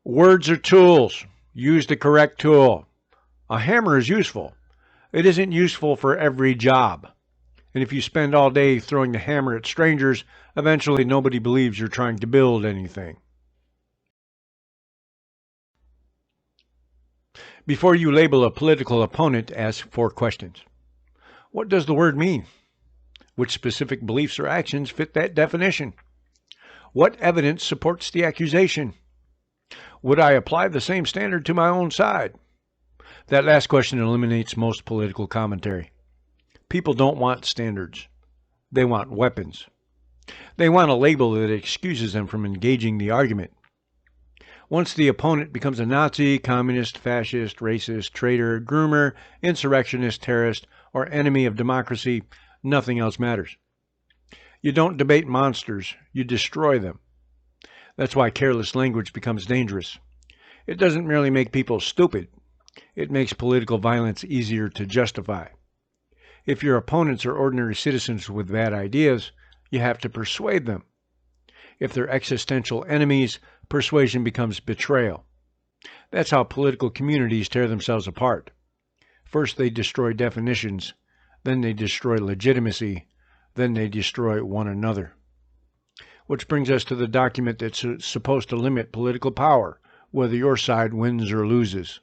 Words are tools. Use the correct tool. A hammer is useful. It isn't useful for every job. And if you spend all day throwing the hammer at strangers, eventually nobody believes you're trying to build anything. Before you label a political opponent, ask 4 questions. What does the word mean? Which specific beliefs or actions fit that definition? What evidence supports the accusation? Would I apply the same standard to my own side? That last question eliminates most political commentary. People don't want standards. They want weapons. They want a label that excuses them from engaging the argument. Once the opponent becomes a Nazi, communist, fascist, racist, traitor, groomer, insurrectionist, terrorist, or enemy of democracy, nothing else matters. You don't debate monsters, you destroy them. That's why careless language becomes dangerous. It doesn't merely make people stupid. It makes political violence easier to justify. If your opponents are ordinary citizens with bad ideas, you have to persuade them. If they're existential enemies, persuasion becomes betrayal. That's how political communities tear themselves apart. First they destroy definitions, then they destroy legitimacy, then they destroy one another. Which brings us to the document that's supposed to limit political power, whether your side wins or loses.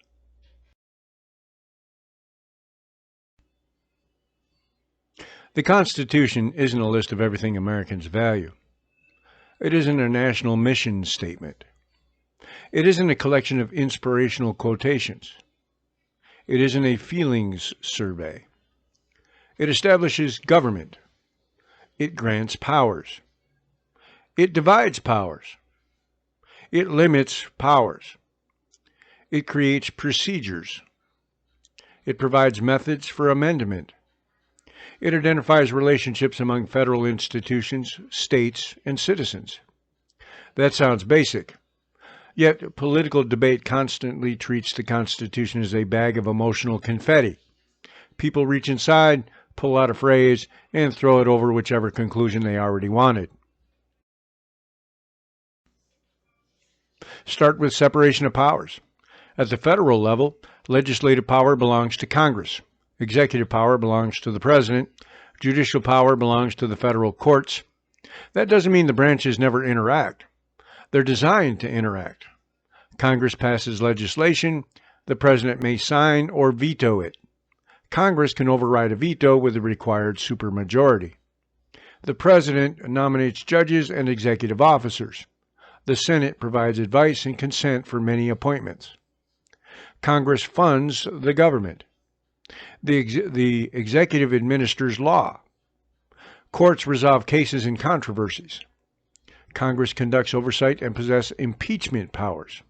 The Constitution isn't a list of everything Americans value. It isn't a national mission statement. It isn't a collection of inspirational quotations. It isn't a feelings survey. It establishes government. It grants powers. It divides powers. It limits powers. It creates procedures. It provides methods for amendment. It identifies relationships among federal institutions, states, and citizens. That sounds basic. Yet political debate constantly treats the Constitution as a bag of emotional confetti. People reach inside, pull out a phrase, and throw it over whichever conclusion they already wanted. Start with separation of powers. At the federal level, legislative power belongs to Congress. Executive power belongs to the President. Judicial power belongs to the federal courts. That doesn't mean the branches never interact. They're designed to interact. Congress passes legislation. The President may sign or veto it. Congress can override a veto with the required supermajority. The President nominates judges and executive officers. The Senate provides advice and consent for many appointments. Congress funds the government. The executive administers law. Courts resolve cases and controversies. Congress conducts oversight and possesses impeachment powers.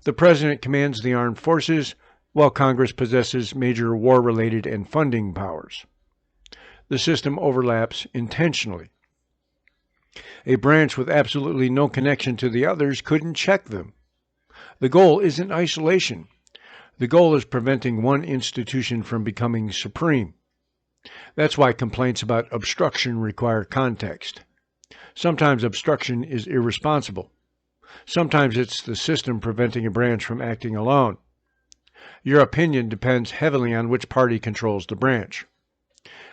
The President commands the armed forces, while Congress possesses major war-related and funding powers. The system overlaps intentionally. A branch with absolutely no connection to the others couldn't check them. The goal isn't isolation. The goal is preventing one institution from becoming supreme. That's why complaints about obstruction require context. Sometimes obstruction is irresponsible. Sometimes it's the system preventing a branch from acting alone. Your opinion depends heavily on which party controls the branch.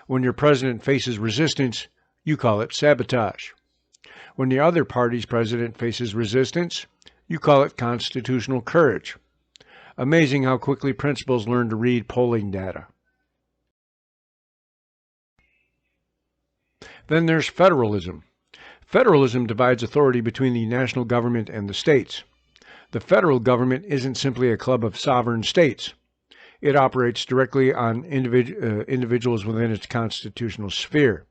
When your president faces resistance, you call it sabotage. When the other party's president faces resistance, you call it constitutional courage. Amazing how quickly principals learn to read polling data. Then there's federalism. Federalism divides authority between the national government and the states. The federal government isn't simply a club of sovereign states. It operates directly on individuals within its constitutional sphere.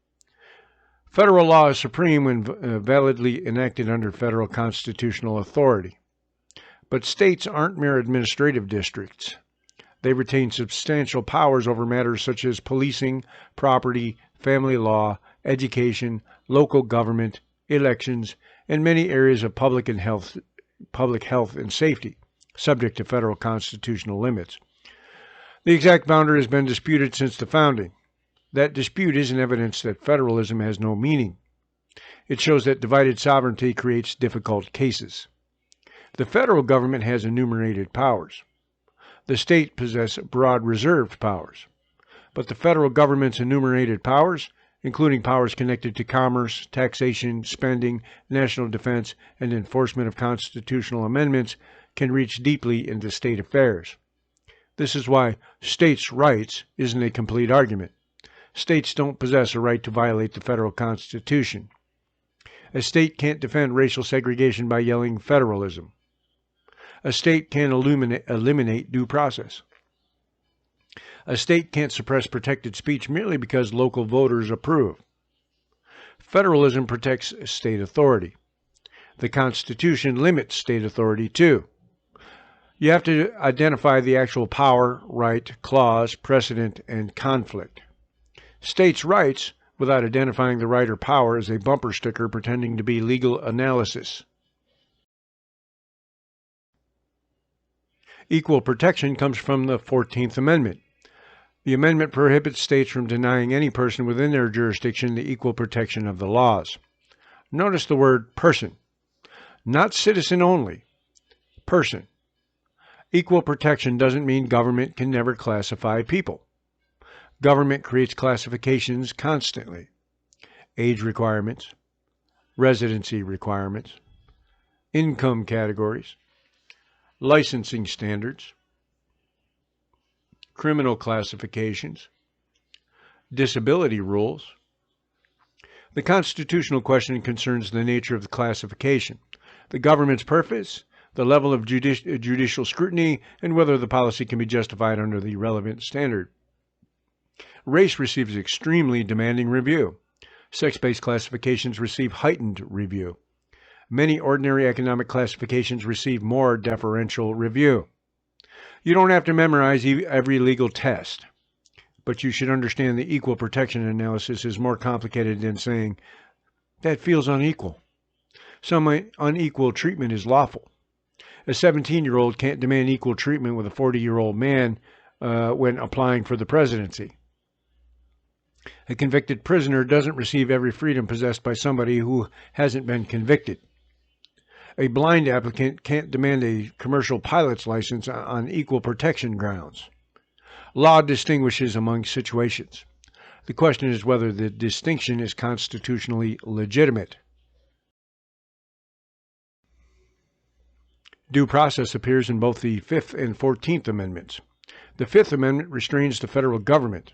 Federal law is supreme when validly enacted under federal constitutional authority. But states aren't mere administrative districts. They retain substantial powers over matters such as policing, property, family law, education, local government, elections, and many areas of public health and safety, subject to federal constitutional limits. The exact boundary has been disputed since the founding. That dispute isn't evidence that federalism has no meaning. It shows that divided sovereignty creates difficult cases. The federal government has enumerated powers. The states possess broad reserved powers. But the federal government's enumerated powers, including powers connected to commerce, taxation, spending, national defense, and enforcement of constitutional amendments, can reach deeply into state affairs. This is why states' rights isn't a complete argument. States don't possess a right to violate the federal Constitution. A state can't defend racial segregation by yelling federalism. A state can't eliminate due process. A state can't suppress protected speech merely because local voters approve. Federalism protects state authority. The Constitution limits state authority too. You have to identify the actual power, right, clause, precedent, and conflict. States' rights, without identifying the right or power, is a bumper sticker pretending to be legal analysis. Equal protection comes from the 14th Amendment. The amendment prohibits states from denying any person within their jurisdiction the equal protection of the laws. Notice the word person. Not citizen only. Person. Equal protection doesn't mean government can never classify people. Government creates classifications constantly. Age requirements, residency requirements, income categories, licensing standards, criminal classifications, disability rules. The constitutional question concerns the nature of the classification, the government's purpose, the level of judicial scrutiny, and whether the policy can be justified under the relevant standard. Race receives extremely demanding review. Sex-based classifications receive heightened review. Many ordinary economic classifications receive more deferential review. You don't have to memorize every legal test, but you should understand the equal protection analysis is more complicated than saying, that feels unequal. Some unequal treatment is lawful. A 17-year-old can't demand equal treatment with a 40-year-old man when applying for the presidency. A convicted prisoner doesn't receive every freedom possessed by somebody who hasn't been convicted. A blind applicant can't demand a commercial pilot's license on equal protection grounds. Law distinguishes among situations. The question is whether the distinction is constitutionally legitimate. Due process appears in both the 5th and 14th Amendments. The 5th Amendment restrains the federal government.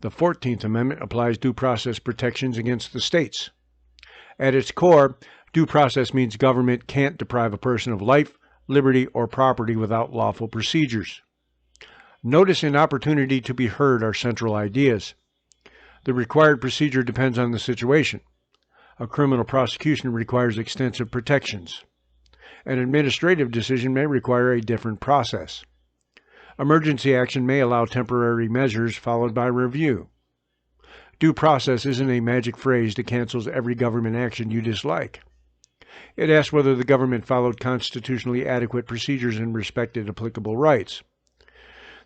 The 14th Amendment applies due process protections against the states. At its core, due process means government can't deprive a person of life, liberty, or property without lawful procedures. Notice and opportunity to be heard are central ideas. The required procedure depends on the situation. A criminal prosecution requires extensive protections. An administrative decision may require a different process. Emergency action may allow temporary measures followed by review. Due process isn't a magic phrase that cancels every government action you dislike. It asks whether the government followed constitutionally adequate procedures and respected applicable rights.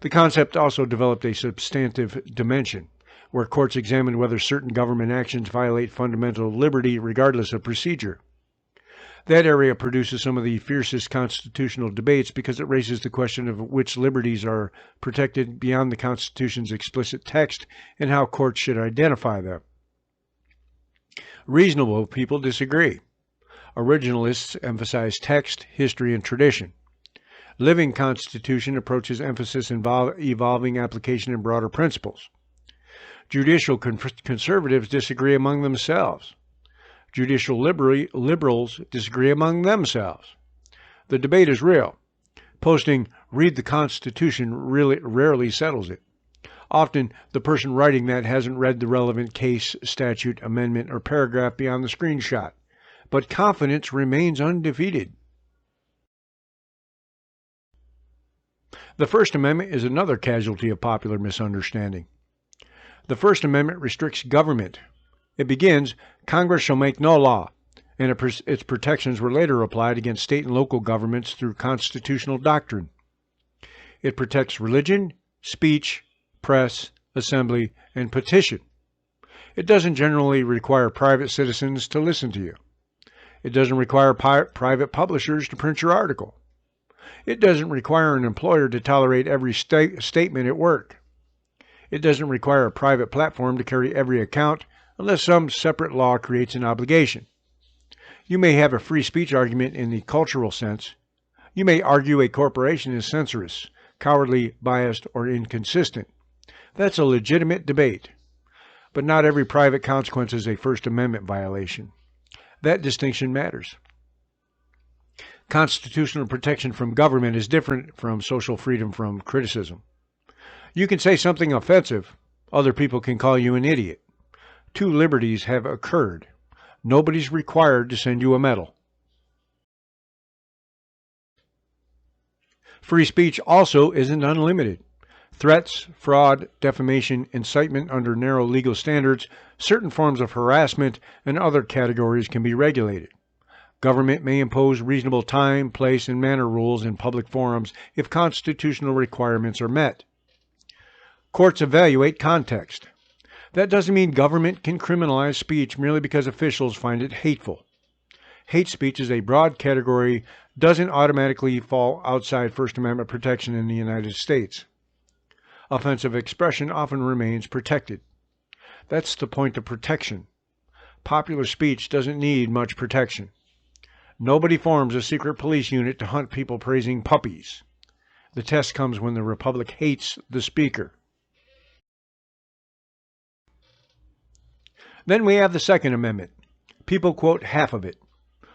The concept also developed a substantive dimension, where courts examined whether certain government actions violate fundamental liberty regardless of procedure. That area produces some of the fiercest constitutional debates because it raises the question of which liberties are protected beyond the Constitution's explicit text and how courts should identify them. Reasonable people disagree. Originalists emphasize text, history, and tradition. Living Constitution approaches emphasis in evolving application and broader principles. Judicial conservatives disagree among themselves. Judicial liberals disagree among themselves. The debate is real. Posting, "Read the Constitution," really rarely settles it. Often, the person writing that hasn't read the relevant case, statute, amendment, or paragraph beyond the screenshot. But confidence remains undefeated. The First Amendment is another casualty of popular misunderstanding. The First Amendment restricts government. It begins, "Congress shall make no law," and its protections were later applied against state and local governments through constitutional doctrine. It protects religion, speech, press, assembly, and petition. It doesn't generally require private citizens to listen to you. It doesn't require private publishers to print your article. It doesn't require an employer to tolerate every statement at work. It doesn't require a private platform to carry every account unless some separate law creates an obligation. You may have a free speech argument in the cultural sense. You may argue a corporation is censorious, cowardly, biased, or inconsistent. That's a legitimate debate. But not every private consequence is a First Amendment violation. That distinction matters. Constitutional protection from government is different from social freedom from criticism. You can say something offensive. Other people can call you an idiot. Two liberties have occurred. Nobody's required to send you a medal. Free speech also isn't unlimited. Threats, fraud, defamation, incitement under narrow legal standards, certain forms of harassment, and other categories can be regulated. Government may impose reasonable time, place, and manner rules in public forums if constitutional requirements are met. Courts evaluate context. That doesn't mean government can criminalize speech merely because officials find it hateful. Hate speech is a broad category, doesn't automatically fall outside First Amendment protection in the United States. Offensive expression often remains protected. That's the point of protection. Popular speech doesn't need much protection. Nobody forms a secret police unit to hunt people praising puppies. The test comes when the republic hates the speaker. Then we have the Second Amendment. People quote half of it,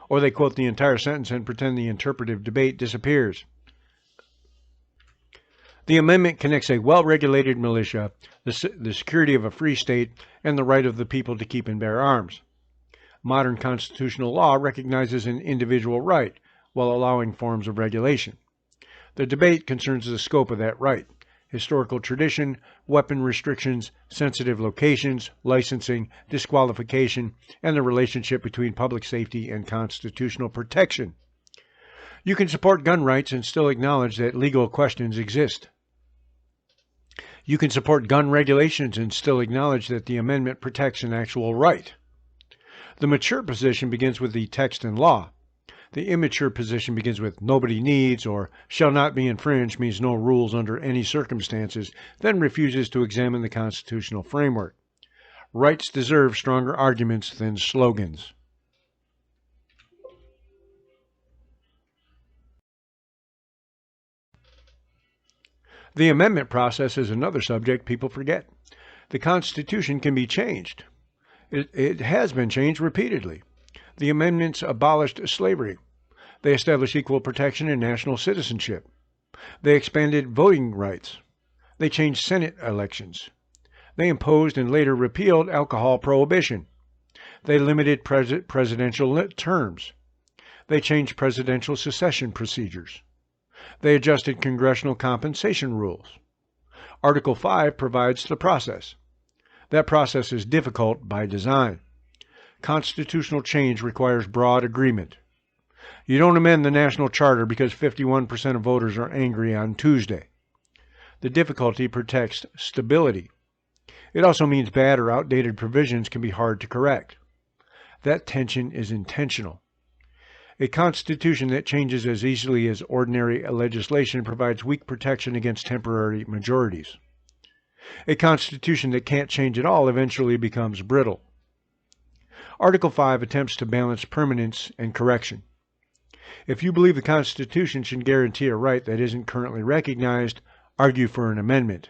or they quote the entire sentence and pretend the interpretive debate disappears. The amendment connects a well-regulated militia, the security of a free state, and the right of the people to keep and bear arms. Modern constitutional law recognizes an individual right while allowing forms of regulation. The debate concerns the scope of that right: historical tradition, weapon restrictions, sensitive locations, licensing, disqualification, and the relationship between public safety and constitutional protection. You can support gun rights and still acknowledge that legal questions exist. You can support gun regulations and still acknowledge that the amendment protects an actual right. The mature position begins with the text and law. The immature position begins with "nobody needs" or "shall not be infringed" means no rules under any circumstances, then refuses to examine the constitutional framework. Rights deserve stronger arguments than slogans. The amendment process is another subject people forget. The Constitution can be changed. It has been changed repeatedly. The amendments abolished slavery. They established equal protection and national citizenship. They expanded voting rights. They changed Senate elections. They imposed and later repealed alcohol prohibition. They limited presidential terms. They changed presidential succession procedures. They adjusted congressional compensation rules. Article 5 provides the process. That process is difficult by design. Constitutional change requires broad agreement. You don't amend the national charter because 51% of voters are angry on Tuesday. The difficulty protects stability. It also means bad or outdated provisions can be hard to correct. That tension is intentional. A constitution that changes as easily as ordinary legislation provides weak protection against temporary majorities. A constitution that can't change at all eventually becomes brittle. Article 5 attempts to balance permanence and correction. If you believe the Constitution should guarantee a right that isn't currently recognized, argue for an amendment.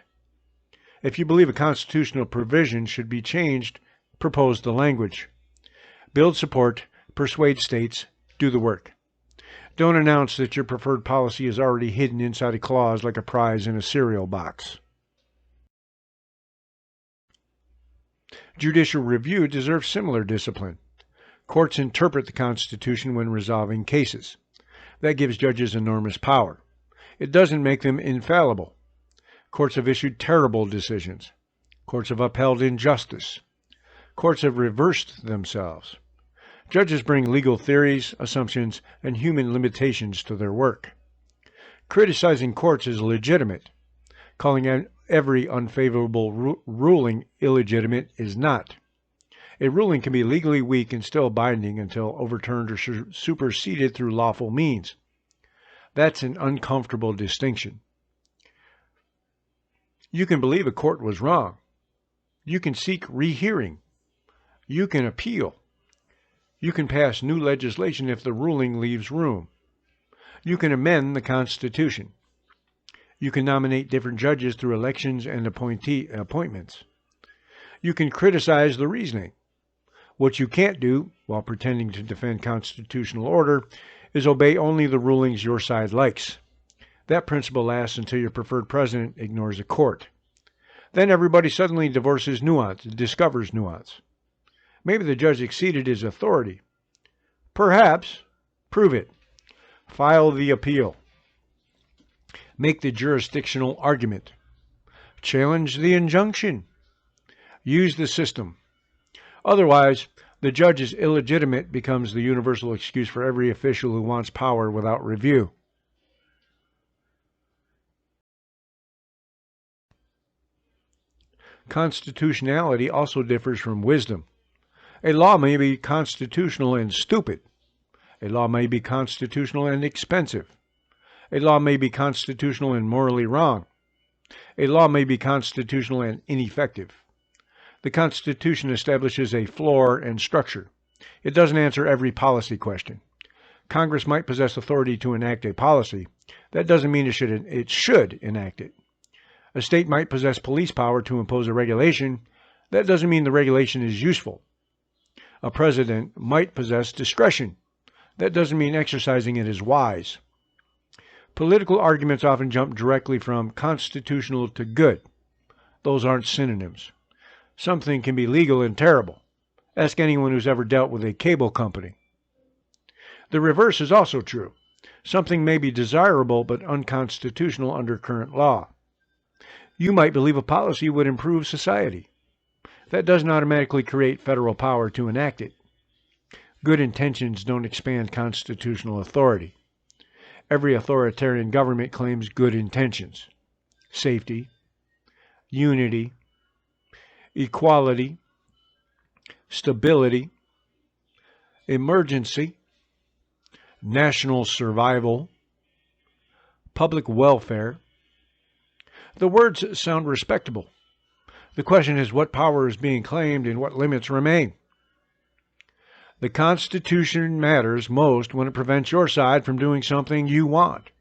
If you believe a constitutional provision should be changed, propose the language. Build support, persuade states, do the work. Don't announce that your preferred policy is already hidden inside a clause like a prize in a cereal box. Judicial review deserves similar discipline. Courts interpret the Constitution when resolving cases. That gives judges enormous power. It doesn't make them infallible. Courts have issued terrible decisions. Courts have upheld injustice. Courts have reversed themselves. Judges bring legal theories, assumptions, and human limitations to their work. Criticizing courts is legitimate. Calling every unfavorable ruling illegitimate is not. A ruling can be legally weak and still binding until overturned or superseded through lawful means. That's an uncomfortable distinction. You can believe a court was wrong. You can seek rehearing. You can appeal. You can pass new legislation if the ruling leaves room. You can amend the Constitution. You can nominate different judges through elections and appointments. You can criticize the reasoning. What you can't do, while pretending to defend constitutional order, is obey only the rulings your side likes. That principle lasts until your preferred president ignores a court. Then everybody suddenly discovers nuance. Maybe the judge exceeded his authority. Perhaps. Prove it. File the appeal. Make the jurisdictional argument. Challenge the injunction. Use the system. Otherwise, the judge's illegitimate becomes the universal excuse for every official who wants power without review. Constitutionality also differs from wisdom. A law may be constitutional and stupid. A law may be constitutional and expensive. A law may be constitutional and morally wrong. A law may be constitutional and ineffective. The Constitution establishes a floor and structure. It doesn't answer every policy question. Congress might possess authority to enact a policy. That doesn't mean it should enact it. A state might possess police power to impose a regulation. That doesn't mean the regulation is useful. A president might possess discretion. That doesn't mean exercising it is wise. Political arguments often jump directly from constitutional to good. Those aren't synonyms. Something can be legal and terrible. Ask anyone who's ever dealt with a cable company. The reverse is also true. Something may be desirable but unconstitutional under current law. You might believe a policy would improve society. That doesn't automatically create federal power to enact it. Good intentions don't expand constitutional authority. Every authoritarian government claims good intentions. Safety, unity, equality, stability, emergency, national survival, public welfare. The words sound respectable. The question is what power is being claimed and what limits remain. The Constitution matters most when it prevents your side from doing something you want.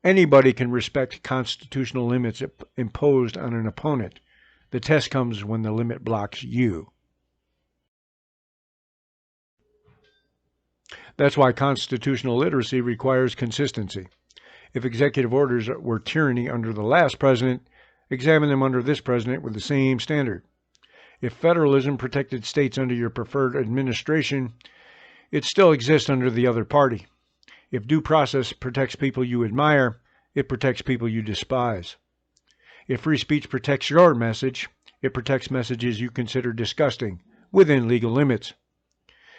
Anybody can respect constitutional limits imposed on an opponent. The test comes when the limit blocks you. That's why constitutional literacy requires consistency. If executive orders were tyranny under the last president, examine them under this president with the same standard. If federalism protected states under your preferred administration, it still exists under the other party. If due process protects people you admire, it protects people you despise. If free speech protects your message, it protects messages you consider disgusting, within legal limits.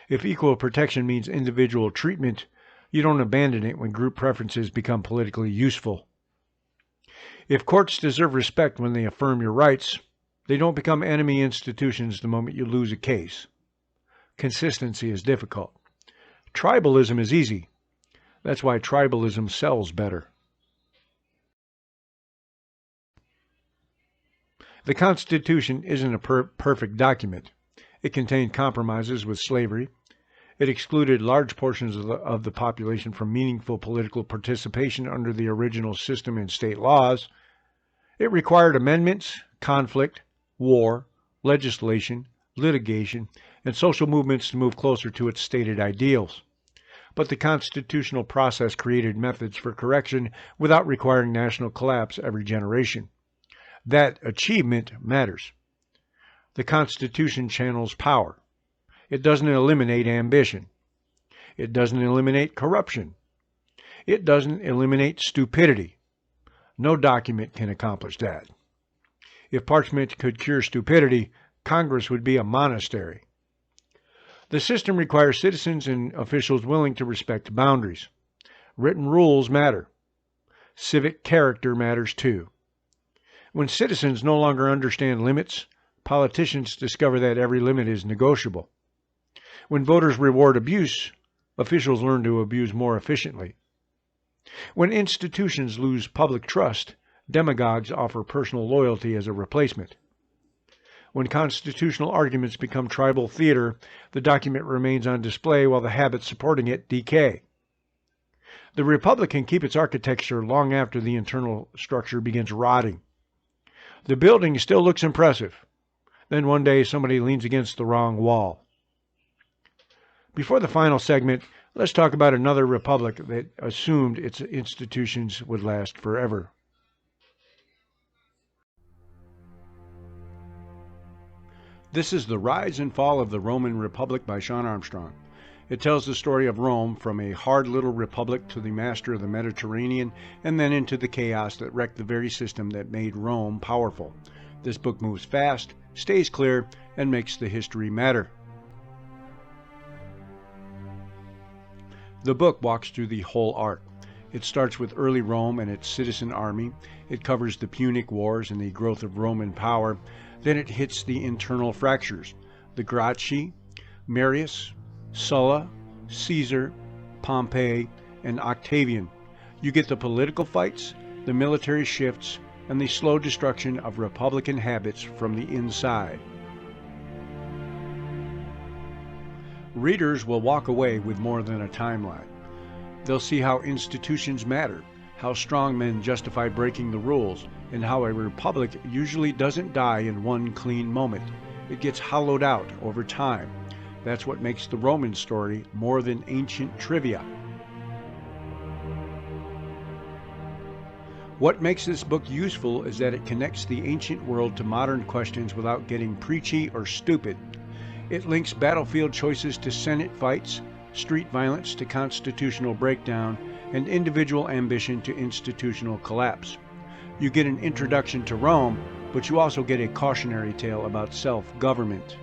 If equal protection means individual treatment, you don't abandon it when group preferences become politically useful. If courts deserve respect when they affirm your rights, they don't become enemy institutions the moment you lose a case. Consistency is difficult. Tribalism is easy. That's why tribalism sells better. The Constitution isn't a perfect document. It contained compromises with slavery. It excluded large portions of the population from meaningful political participation under the original system and state laws. It required amendments, conflict, war, legislation, litigation, and social movements to move closer to its stated ideals. But the constitutional process created methods for correction without requiring national collapse every generation. That achievement matters. The Constitution channels power. It doesn't eliminate ambition. It doesn't eliminate corruption. It doesn't eliminate stupidity. No document can accomplish that. If parchment could cure stupidity, Congress would be a monastery. The system requires citizens and officials willing to respect boundaries. Written rules matter. Civic character matters too. When citizens no longer understand limits, politicians discover that every limit is negotiable. When voters reward abuse, officials learn to abuse more efficiently. When institutions lose public trust, demagogues offer personal loyalty as a replacement. When constitutional arguments become tribal theater, the document remains on display while the habits supporting it decay. The republic can keep its architecture long after the internal structure begins rotting. The building still looks impressive. Then one day somebody leans against the wrong wall. Before the final segment, let's talk about another republic that assumed its institutions would last forever. This is The Rise and Fall of the Roman Republic by Shawn Armstrong. It tells the story of Rome from a hard little republic to the master of the Mediterranean and then into the chaos that wrecked the very system that made Rome powerful. This book moves fast, stays clear, and makes the history matter. The book walks through the whole arc. It starts with early Rome and its citizen army. It covers the Punic Wars and the growth of Roman power. Then it hits the internal fractures, the Gracchi, Marius, Sulla, Caesar, Pompey, and Octavian. You get the political fights, the military shifts, and the slow destruction of republican habits from the inside. Readers will walk away with more than a timeline. They'll see how institutions matter, how strong men justify breaking the rules, and how a republic usually doesn't die in one clean moment. It gets hollowed out over time. That's what makes the Roman story more than ancient trivia. What makes this book useful is that it connects the ancient world to modern questions without getting preachy or stupid. It links battlefield choices to Senate fights, street violence to constitutional breakdown, and individual ambition to institutional collapse. You get an introduction to Rome, but you also get a cautionary tale about self-government.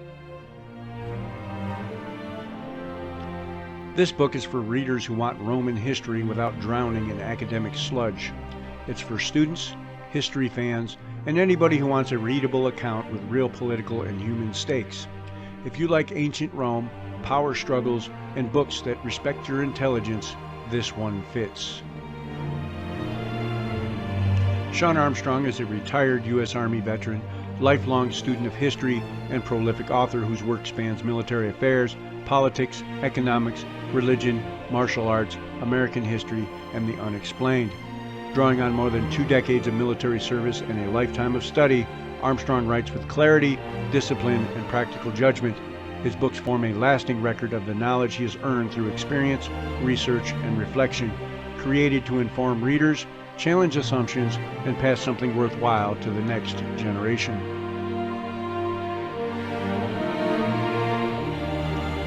This book is for readers who want Roman history without drowning in academic sludge. It's for students, history fans, and anybody who wants a readable account with real political and human stakes. If you like ancient Rome, power struggles, and books that respect your intelligence, this one fits. Shawn Armstrong is a retired U.S. Army veteran, lifelong student of history, and prolific author whose work spans military affairs, politics, economics, religion, martial arts, American history, and the unexplained. Drawing on more than 2 decades of military service and a lifetime of study, Armstrong writes with clarity, discipline, and practical judgment. His books form a lasting record of the knowledge he has earned through experience, research, and reflection, created to inform readers, challenge assumptions, and pass something worthwhile to the next generation.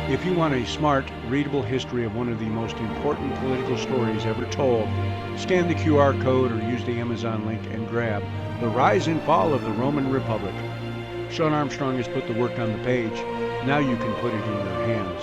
If you want a smart, readable history of one of the most important political stories ever told, scan the QR code or use the Amazon link and grab The Rise and Fall of the Roman Republic. Shawn Armstrong has put the work on the page. Now you can put it in your hands.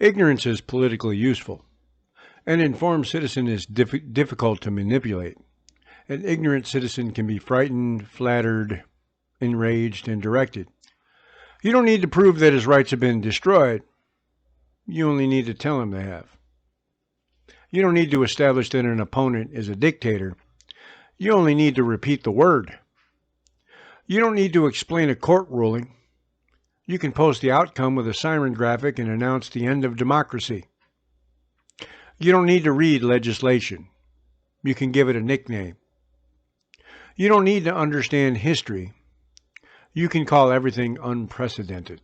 Ignorance is politically useful. An informed citizen is difficult to manipulate. An ignorant citizen can be frightened, flattered, enraged, and directed. You don't need to prove that his rights have been destroyed. You only need to tell him they have. You don't need to establish that an opponent is a dictator. You only need to repeat the word. You don't need to explain a court ruling. You can post the outcome with a siren graphic and announce the end of democracy. You don't need to read legislation. You can give it a nickname. You don't need to understand history. You can call everything unprecedented.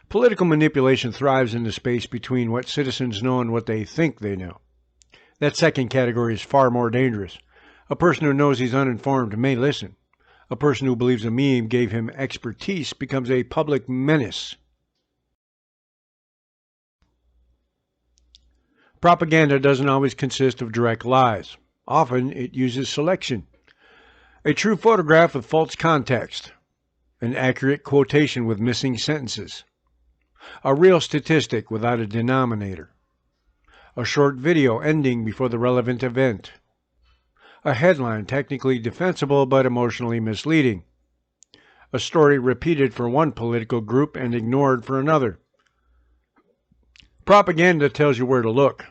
Political manipulation thrives in the space between what citizens know and what they think they know. That second category is far more dangerous. A person who knows he's uninformed may listen. A person who believes a meme gave him expertise becomes a public menace. Propaganda doesn't always consist of direct lies. Often it uses selection. A true photograph with false context. An accurate quotation with missing sentences. A real statistic without a denominator. A short video ending before the relevant event. A headline technically defensible but emotionally misleading. A story repeated for one political group and ignored for another. Propaganda tells you where to look.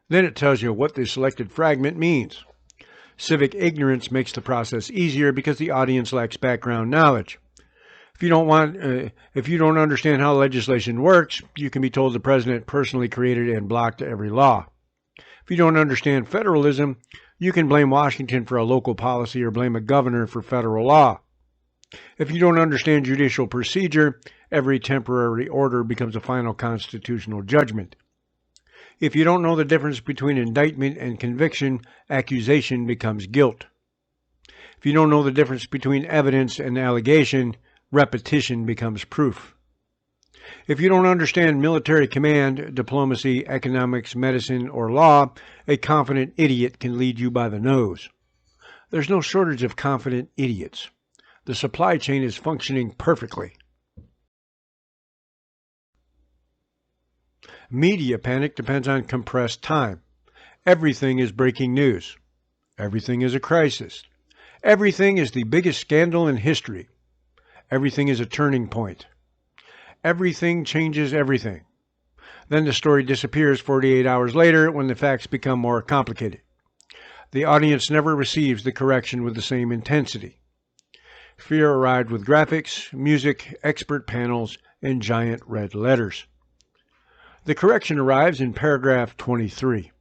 Then it tells you what the selected fragment means. Civic ignorance makes the process easier because the audience lacks background knowledge. If you don't understand how legislation works, you can be told the president personally created and blocked every law. If you don't understand federalism, you can blame Washington for a local policy or blame a governor for federal law. If you don't understand judicial procedure, every temporary order becomes a final constitutional judgment. If you don't know the difference between indictment and conviction, accusation becomes guilt. If you don't know the difference between evidence and allegation, repetition becomes proof. If you don't understand military command, diplomacy, economics, medicine, or law, a confident idiot can lead you by the nose. There's no shortage of confident idiots. The supply chain is functioning perfectly. Media panic depends on compressed time. Everything is breaking news. Everything is a crisis. Everything is the biggest scandal in history. Everything is a turning point. Everything changes everything. Then the story disappears 48 hours later when the facts become more complicated. The audience never receives the correction with the same intensity. Fear arrived with graphics, music, expert panels, and giant red letters. The correction arrives in paragraph 23.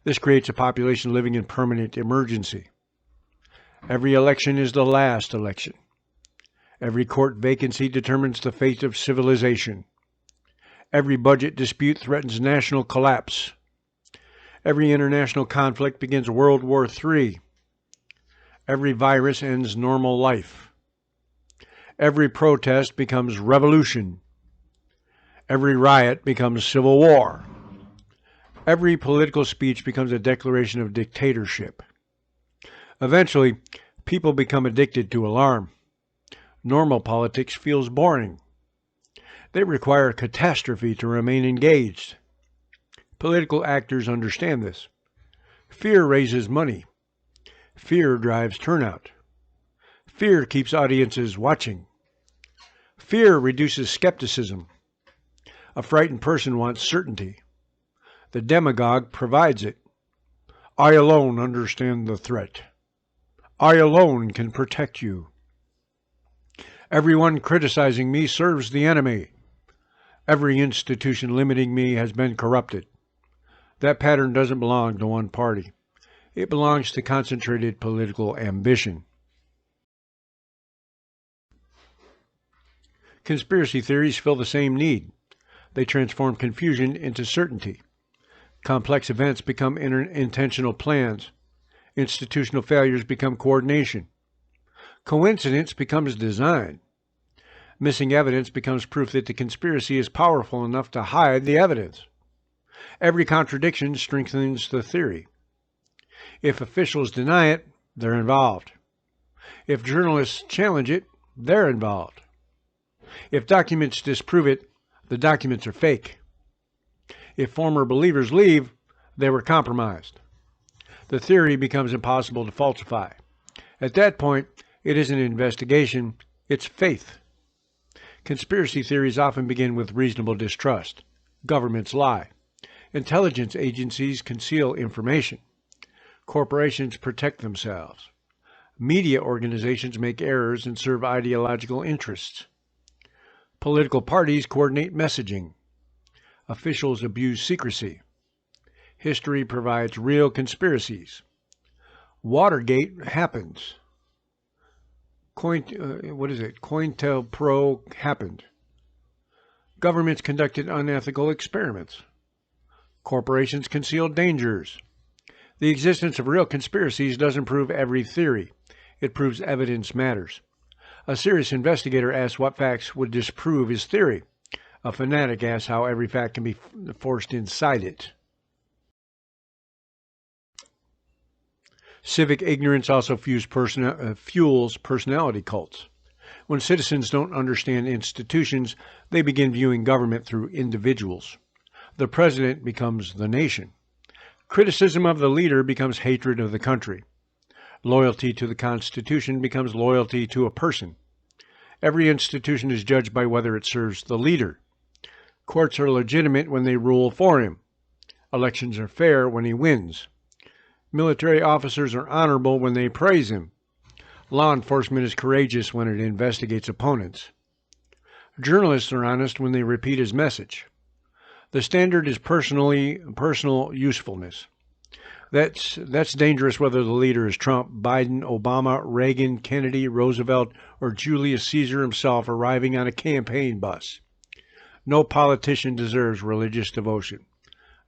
This creates a population living in permanent emergency. Every election is the last election. Every court vacancy determines the fate of civilization. Every budget dispute threatens national collapse. Every international conflict begins World War III. Every virus ends normal life. Every protest becomes revolution. Every riot becomes civil war. Every political speech becomes a declaration of dictatorship. Eventually, people become addicted to alarm. Normal politics feels boring. They require catastrophe to remain engaged. Political actors understand this. Fear raises money. Fear drives turnout. Fear keeps audiences watching. Fear reduces skepticism. A frightened person wants certainty. The demagogue provides it. I alone understand the threat. I alone can protect you. Everyone criticizing me serves the enemy. Every institution limiting me has been corrupted. That pattern doesn't belong to one party. It belongs to concentrated political ambition. Conspiracy theories fill the same need. They transform confusion into certainty. Complex events become intentional plans. Institutional failures become coordination. Coincidence becomes design. Missing evidence becomes proof that the conspiracy is powerful enough to hide the evidence. Every contradiction strengthens the theory. If officials deny it, they're involved. If journalists challenge it, they're involved. If documents disprove it, The documents are fake. If former believers leave, they were compromised. The theory becomes impossible to falsify. At that point, it isn't an investigation, it's faith. Conspiracy theories often begin with reasonable distrust. Governments lie. Intelligence agencies conceal information. Corporations protect themselves. Media organizations make errors and serve ideological interests. Political parties coordinate messaging. Officials abuse secrecy. History provides real conspiracies. Watergate happens. COINTELPRO happened. Governments conducted unethical experiments. Corporations concealed dangers. The existence of real conspiracies doesn't prove every theory. It proves evidence matters. A serious investigator asks what facts would disprove his theory. A fanatic asks how every fact can be forced inside it. Civic ignorance also fuels personality cults. When citizens don't understand institutions, they begin viewing government through individuals. The president becomes the nation. Criticism of the leader becomes hatred of the country. Loyalty to the Constitution becomes loyalty to a person. Every institution is judged by whether it serves the leader. Courts are legitimate when they rule for him. Elections are fair when he wins. Military officers are honorable when they praise him. Law enforcement is courageous when it investigates opponents. Journalists are honest when they repeat his message. The standard is personal usefulness. That's dangerous whether the leader is Trump, Biden, Obama, Reagan, Kennedy, Roosevelt, or Julius Caesar himself arriving on a campaign bus. No politician deserves religious devotion.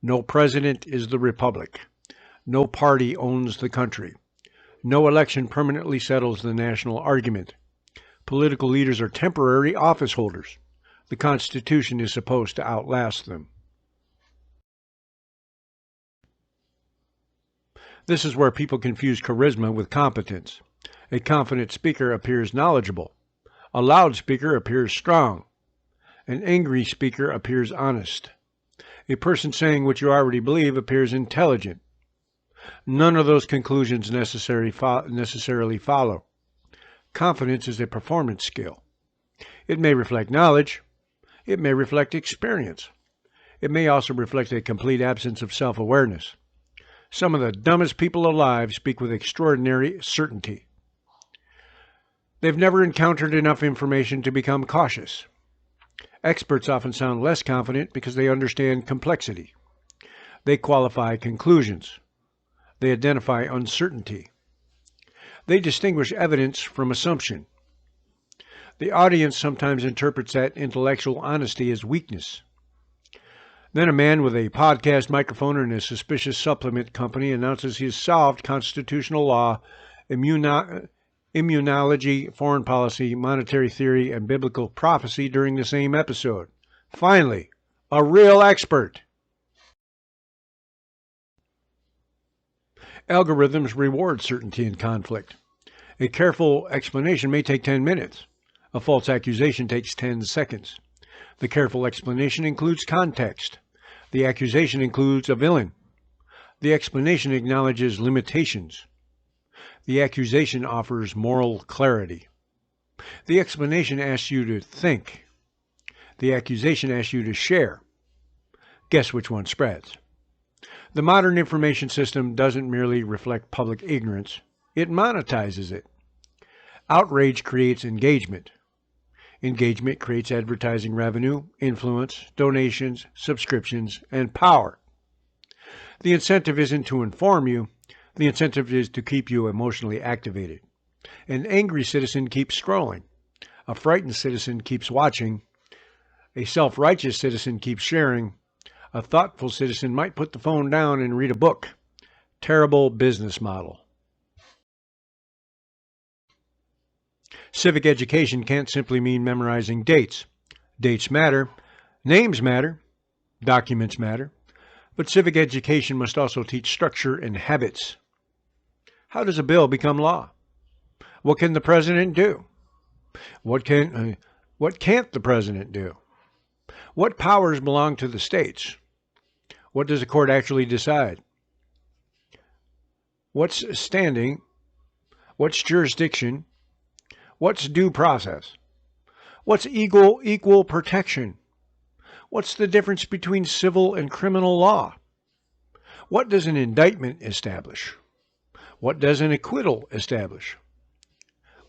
No president is the republic. No party owns the country. No election permanently settles the national argument. Political leaders are temporary office holders. The Constitution is supposed to outlast them. This is where people confuse charisma with competence. A confident speaker appears knowledgeable. A loud speaker appears strong. An angry speaker appears honest. A person saying what you already believe appears intelligent. None of those conclusions necessarily follow. Confidence is a performance skill. It may reflect knowledge. It may reflect experience. It may also reflect a complete absence of self-awareness. Some of the dumbest people alive speak with extraordinary certainty. They've never encountered enough information to become cautious. Experts often sound less confident because they understand complexity. They qualify conclusions. They identify uncertainty. They distinguish evidence from assumption. The audience sometimes interprets that intellectual honesty as weakness. Then a man with a podcast microphone and a suspicious supplement company announces he has solved constitutional law, immunology, foreign policy, monetary theory, and biblical prophecy during the same episode. Finally, a real expert. Algorithms reward certainty in conflict. A careful explanation may take 10 minutes. A false accusation takes 10 seconds. The careful explanation includes context. The accusation includes a villain. The explanation acknowledges limitations. The accusation offers moral clarity. The explanation asks you to think. The accusation asks you to share. Guess which one spreads? The modern information system doesn't merely reflect public ignorance, it monetizes it. Outrage creates engagement. Engagement creates advertising revenue, influence, donations, subscriptions, and power. The incentive isn't to inform you. The incentive is to keep you emotionally activated. An angry citizen keeps scrolling. A frightened citizen keeps watching. A self-righteous citizen keeps sharing. A thoughtful citizen might put the phone down and read a book. Terrible business model. Civic education can't simply mean memorizing dates. Dates matter, names matter, documents matter, but civic education must also teach structure and habits. How does a bill become law? What can the president do? What can't the president do? What powers belong to the states? What does the court actually decide? What's standing? What's jurisdiction? What's due process? What's equal protection? What's the difference between civil and criminal law? What does an indictment establish? What does an acquittal establish?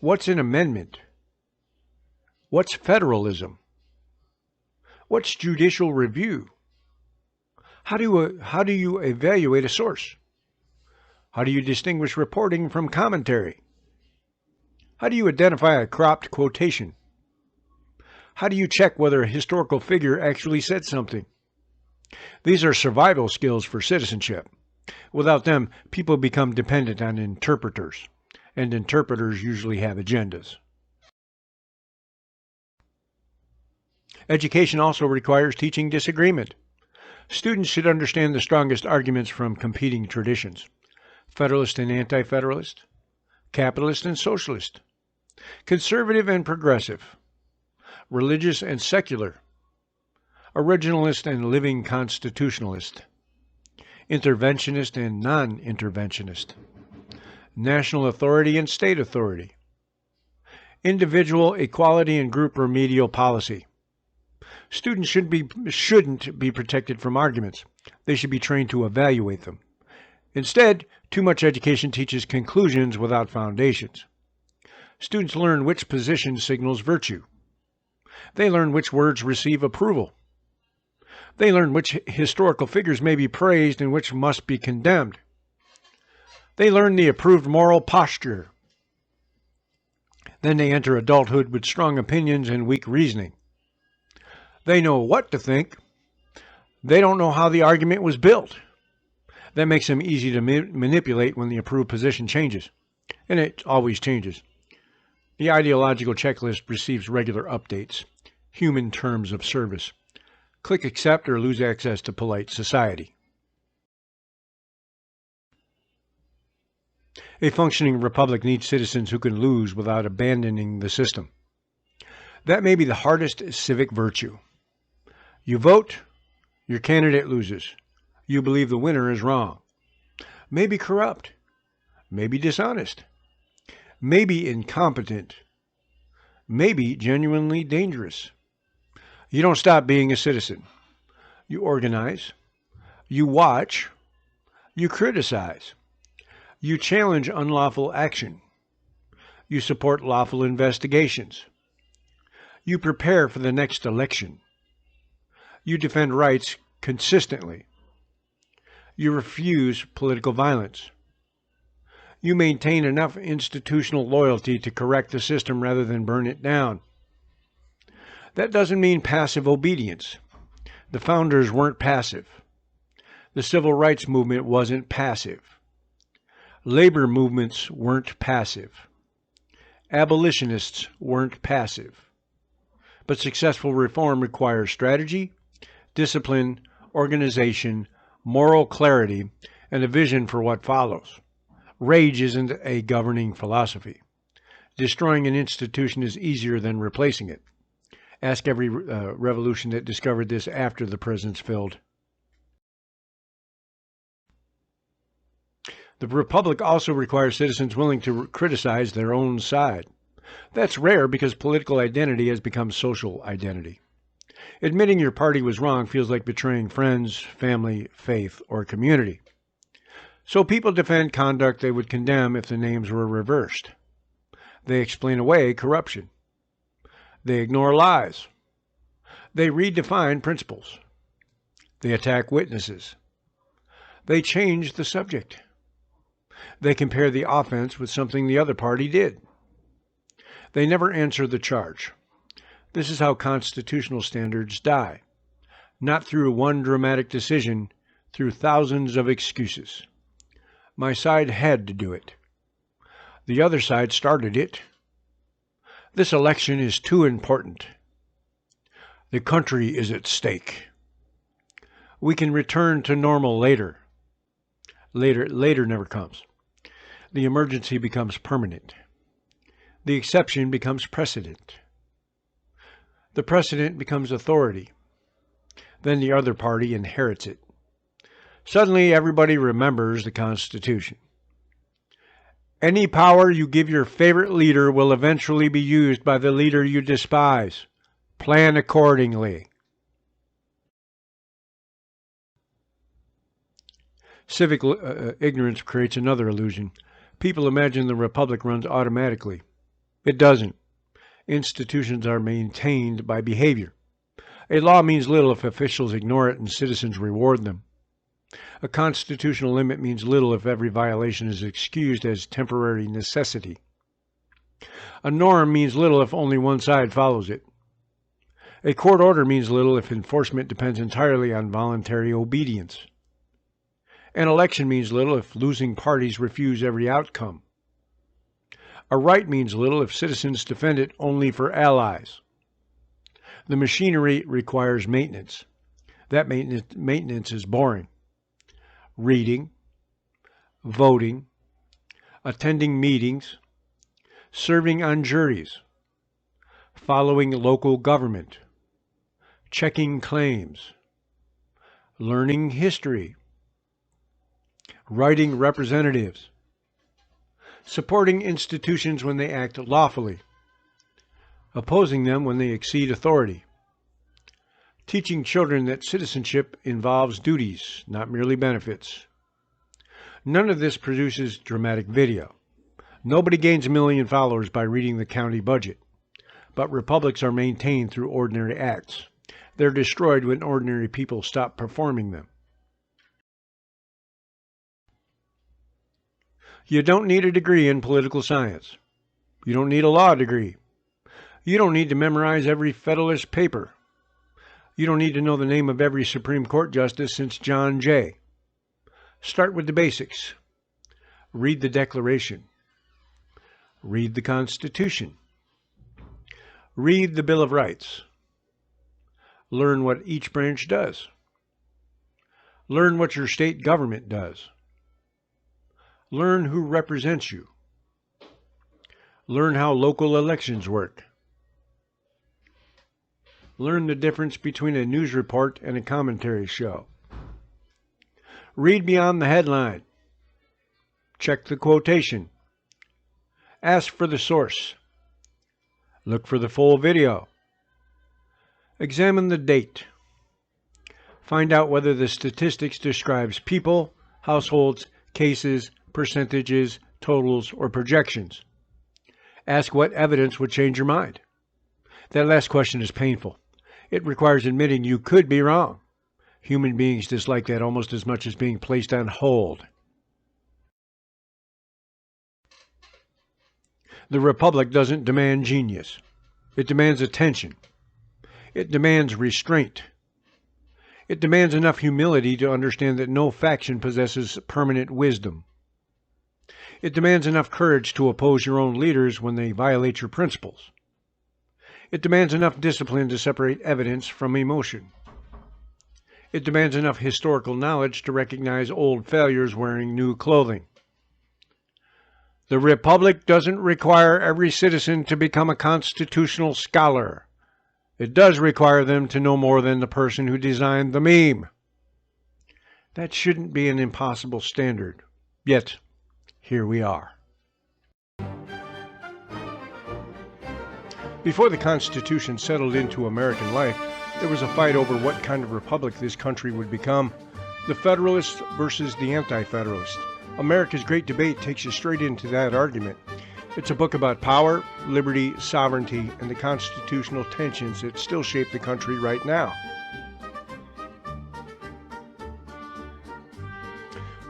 What's an amendment? What's federalism? What's judicial review? How do you evaluate a source? How do you distinguish reporting from commentary? How do you identify a cropped quotation? How do you check whether a historical figure actually said something? These are survival skills for citizenship. Without them, people become dependent on interpreters, and interpreters usually have agendas. Education also requires teaching disagreement. Students should understand the strongest arguments from competing traditions: Federalist and Anti-Federalist, Capitalist and Socialist, Conservative and Progressive, Religious and Secular, Originalist and Living Constitutionalist, Interventionist and Non-Interventionist, National Authority and State Authority, Individual Equality and Group Remedial Policy. Students shouldn't be protected from arguments. They should be trained to evaluate them. Instead, too much education teaches conclusions without foundations. Students learn which position signals virtue. They learn which words receive approval. They learn which historical figures may be praised and which must be condemned. They learn the approved moral posture. Then they enter adulthood with strong opinions and weak reasoning. They know what to think. They don't know how the argument was built. That makes them easy to manipulate when the approved position changes. And it always changes. The ideological checklist receives regular updates. Human terms of service. Click accept or lose access to polite society. A functioning republic needs citizens who can lose without abandoning the system. That may be the hardest civic virtue. You vote, your candidate loses. You believe the winner is wrong. Maybe corrupt. Maybe dishonest. Maybe incompetent. Maybe genuinely dangerous. You don't stop being a citizen. You organize. You watch. You criticize. You challenge unlawful action. You support lawful investigations. You prepare for the next election. You defend rights consistently. You refuse political violence. You maintain enough institutional loyalty to correct the system rather than burn it down. That doesn't mean passive obedience. The founders weren't passive. The civil rights movement wasn't passive. Labor movements weren't passive. Abolitionists weren't passive. But successful reform requires strategy, discipline, organization, moral clarity, and a vision for what follows. Rage isn't a governing philosophy. Destroying an institution is easier than replacing it. Ask every revolution that discovered this after the prisons filled. The republic also requires citizens willing to criticize their own side. That's rare because political identity has become social identity. Admitting your party was wrong feels like betraying friends, family, faith, or community. So people defend conduct they would condemn if the names were reversed. They explain away corruption. They ignore lies. They redefine principles. They attack witnesses. They change the subject. They compare the offense with something the other party did. They never answer the charge. This is how constitutional standards die. Not through one dramatic decision, through thousands of excuses. My side had to do it. The other side started it. This election is too important. The country is at stake. We can return to normal later. Later never comes. The emergency becomes permanent. The exception becomes precedent. The precedent becomes authority. Then the other party inherits it. Suddenly, everybody remembers the Constitution. Any power you give your favorite leader will eventually be used by the leader you despise. Plan accordingly. Civic ignorance creates another illusion. People imagine the republic runs automatically. It doesn't. Institutions are maintained by behavior. A law means little if officials ignore it and citizens reward them. A constitutional limit means little if every violation is excused as temporary necessity. A norm means little if only one side follows it. A court order means little if enforcement depends entirely on voluntary obedience. An election means little if losing parties refuse every outcome. A right means little if citizens defend it only for allies. The machinery requires maintenance. That maintenance is boring. Reading, voting, attending meetings, serving on juries, following local government, checking claims, learning history, writing representatives, supporting institutions when they act lawfully, opposing them when they exceed authority, teaching children that citizenship involves duties, not merely benefits. None of this produces dramatic video. Nobody gains a million followers by reading the county budget. But republics are maintained through ordinary acts. They're destroyed when ordinary people stop performing them. You don't need a degree in political science. You don't need a law degree. You don't need to memorize every Federalist paper. You don't need to know the name of every Supreme Court justice since John Jay. Start with the basics. Read the Declaration. Read the Constitution. Read the Bill of Rights. Learn what each branch does. Learn what your state government does. Learn who represents you. Learn how local elections work. Learn the difference between a news report and a commentary show. Read beyond the headline. Check the quotation. Ask for the source. Look for the full video. Examine the date. Find out whether the statistics describes people, households, cases, percentages, totals, or projections. Ask what evidence would change your mind. That last question is painful. It requires admitting you could be wrong. Human beings dislike that almost as much as being placed on hold. The Republic doesn't demand genius. It demands attention. It demands restraint. It demands enough humility to understand that no faction possesses permanent wisdom. It demands enough courage to oppose your own leaders when they violate your principles. It demands enough discipline to separate evidence from emotion. It demands enough historical knowledge to recognize old failures wearing new clothing. The Republic doesn't require every citizen to become a constitutional scholar. It does require them to know more than the person who designed the meme. That shouldn't be an impossible standard. Yet, here we are. Before the Constitution settled into American life, there was a fight over what kind of republic this country would become. The Federalists versus the Anti-Federalists. America's Great Debate takes you straight into that argument. It's a book about power, liberty, sovereignty, and the constitutional tensions that still shape the country right now.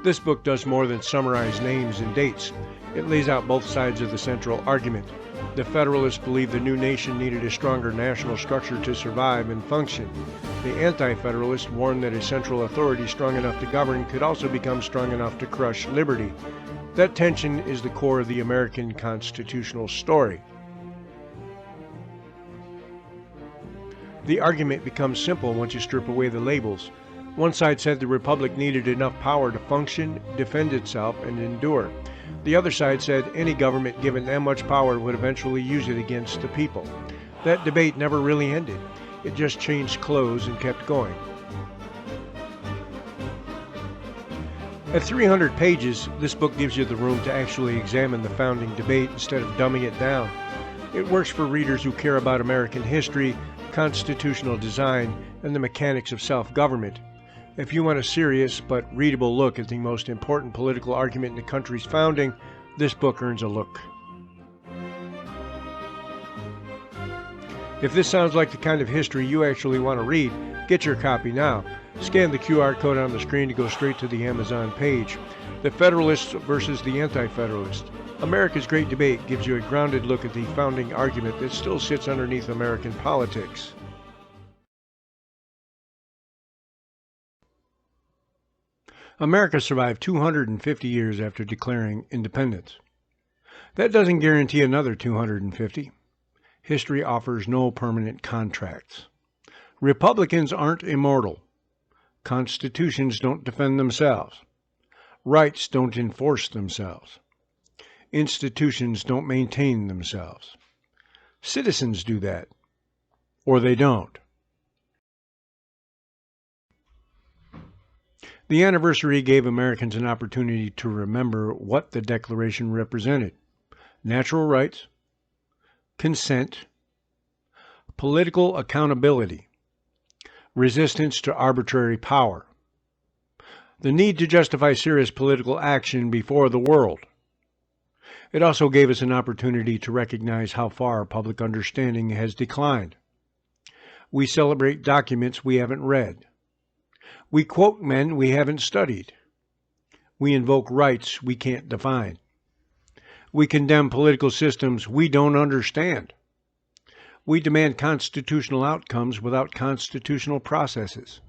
This book does more than summarize names and dates. It lays out both sides of the central argument. The Federalists believed the new nation needed a stronger national structure to survive and function. The Anti-Federalists warned that a central authority strong enough to govern could also become strong enough to crush liberty. That tension is the core of the American constitutional story. The argument becomes simple once you strip away the labels. One side said the Republic needed enough power to function, defend itself, and endure. The other side said any government given that much power would eventually use it against the people. That debate never really ended. It just changed clothes and kept going. At 300 pages, this book gives you the room to actually examine the founding debate instead of dumbing it down. It works for readers who care about American history, constitutional design, and the mechanics of self-government. If you want a serious but readable look at the most important political argument in the country's founding, this book earns a look. If this sounds like the kind of history you actually want to read, get your copy now. Scan the QR code on the screen to go straight to the Amazon page. The Federalists versus the Anti-Federalists. America's Great Debate gives you a grounded look at the founding argument that still sits underneath American politics. America survived 250 years after declaring independence. That doesn't guarantee another 250. History offers no permanent contracts. Republicans aren't immortal. Constitutions don't defend themselves. Rights don't enforce themselves. Institutions don't maintain themselves. Citizens do that, or they don't. The anniversary gave Americans an opportunity to remember what the Declaration represented: natural rights, consent, political accountability, resistance to arbitrary power, the need to justify serious political action before the world. It also gave us an opportunity to recognize how far public understanding has declined. We celebrate documents we haven't read. We quote men we haven't studied. We invoke rights we can't define. We condemn political systems we don't understand. We demand constitutional outcomes without constitutional processes.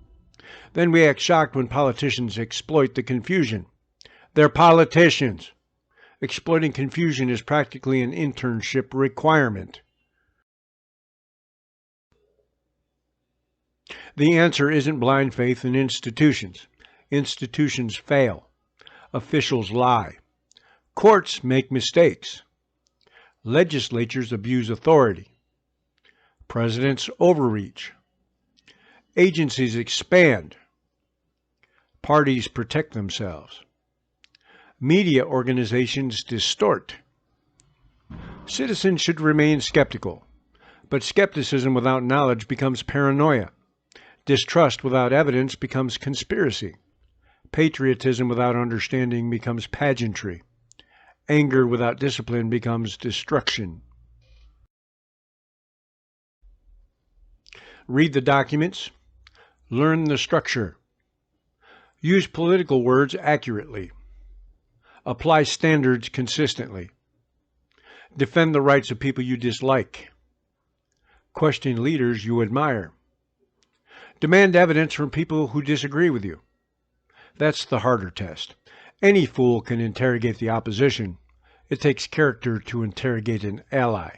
Then we act shocked when politicians exploit the confusion. They're politicians. Exploiting confusion is practically an internship requirement. The answer isn't blind faith in institutions. Institutions fail. Officials lie. Courts make mistakes. Legislatures abuse authority. Presidents overreach. Agencies expand. Parties protect themselves. Media organizations distort. Citizens should remain skeptical, but skepticism without knowledge becomes paranoia. Distrust without evidence becomes conspiracy. Patriotism without understanding becomes pageantry. Anger without discipline becomes destruction. Read the documents. Learn the structure. Use political words accurately. Apply standards consistently. Defend the rights of people you dislike. Question leaders you admire. Demand evidence from people who disagree with you. That's the harder test. Any fool can interrogate the opposition. It takes character to interrogate an ally.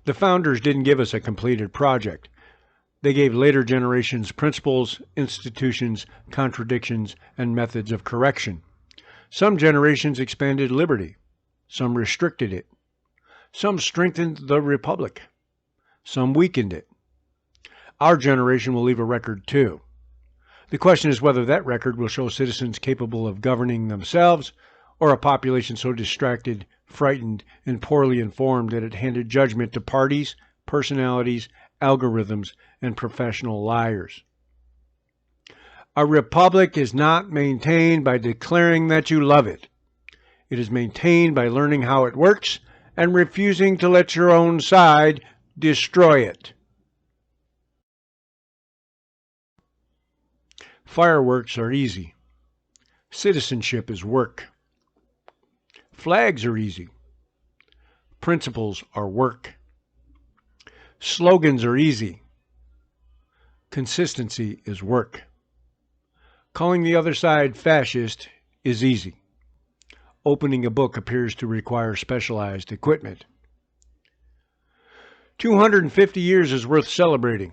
The founders didn't give us a completed project. They gave later generations principles, institutions, contradictions, and methods of correction. Some generations expanded liberty. Some restricted it. Some strengthened the republic. Some weakened it. Our generation will leave a record too. The question is whether that record will show citizens capable of governing themselves, or a population so distracted, frightened, and poorly informed that it handed judgment to parties, personalities, algorithms, and professional liars. A republic is not maintained by declaring that you love it. It is maintained by learning how it works and refusing to let your own side destroy it. Fireworks are easy. Citizenship is work. Flags are easy. Principles are work. Slogans are easy. Consistency is work. Calling the other side fascist is easy. Opening a book appears to require specialized equipment. 250 years is worth celebrating.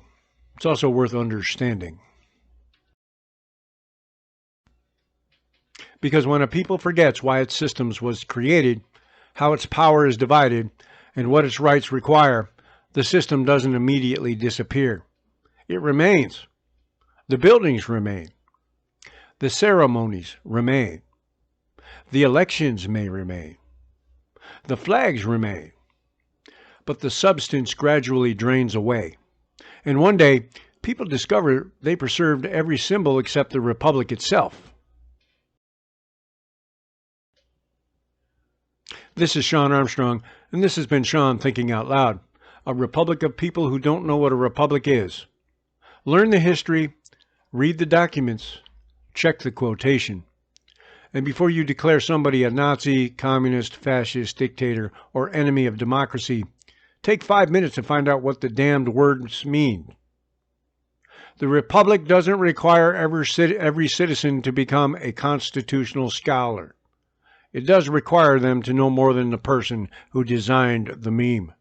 It's also worth understanding. Because when a people forgets why its systems was created, how its power is divided, and what its rights require, the system doesn't immediately disappear. It remains. The buildings remain. The ceremonies remain. The elections may remain. The flags remain. But the substance gradually drains away. And one day, people discover they preserved every symbol except the republic itself. This is Shawn Armstrong, and this has been Shawn Thinking Out Loud, a republic of people who don't know what a republic is. Learn the history, read the documents, check the quotation. And before you declare somebody a Nazi, communist, fascist, dictator, or enemy of democracy, take 5 minutes to find out what the damned words mean. The republic doesn't require every citizen to become a constitutional scholar. It does require them to know more than the person who designed the meme.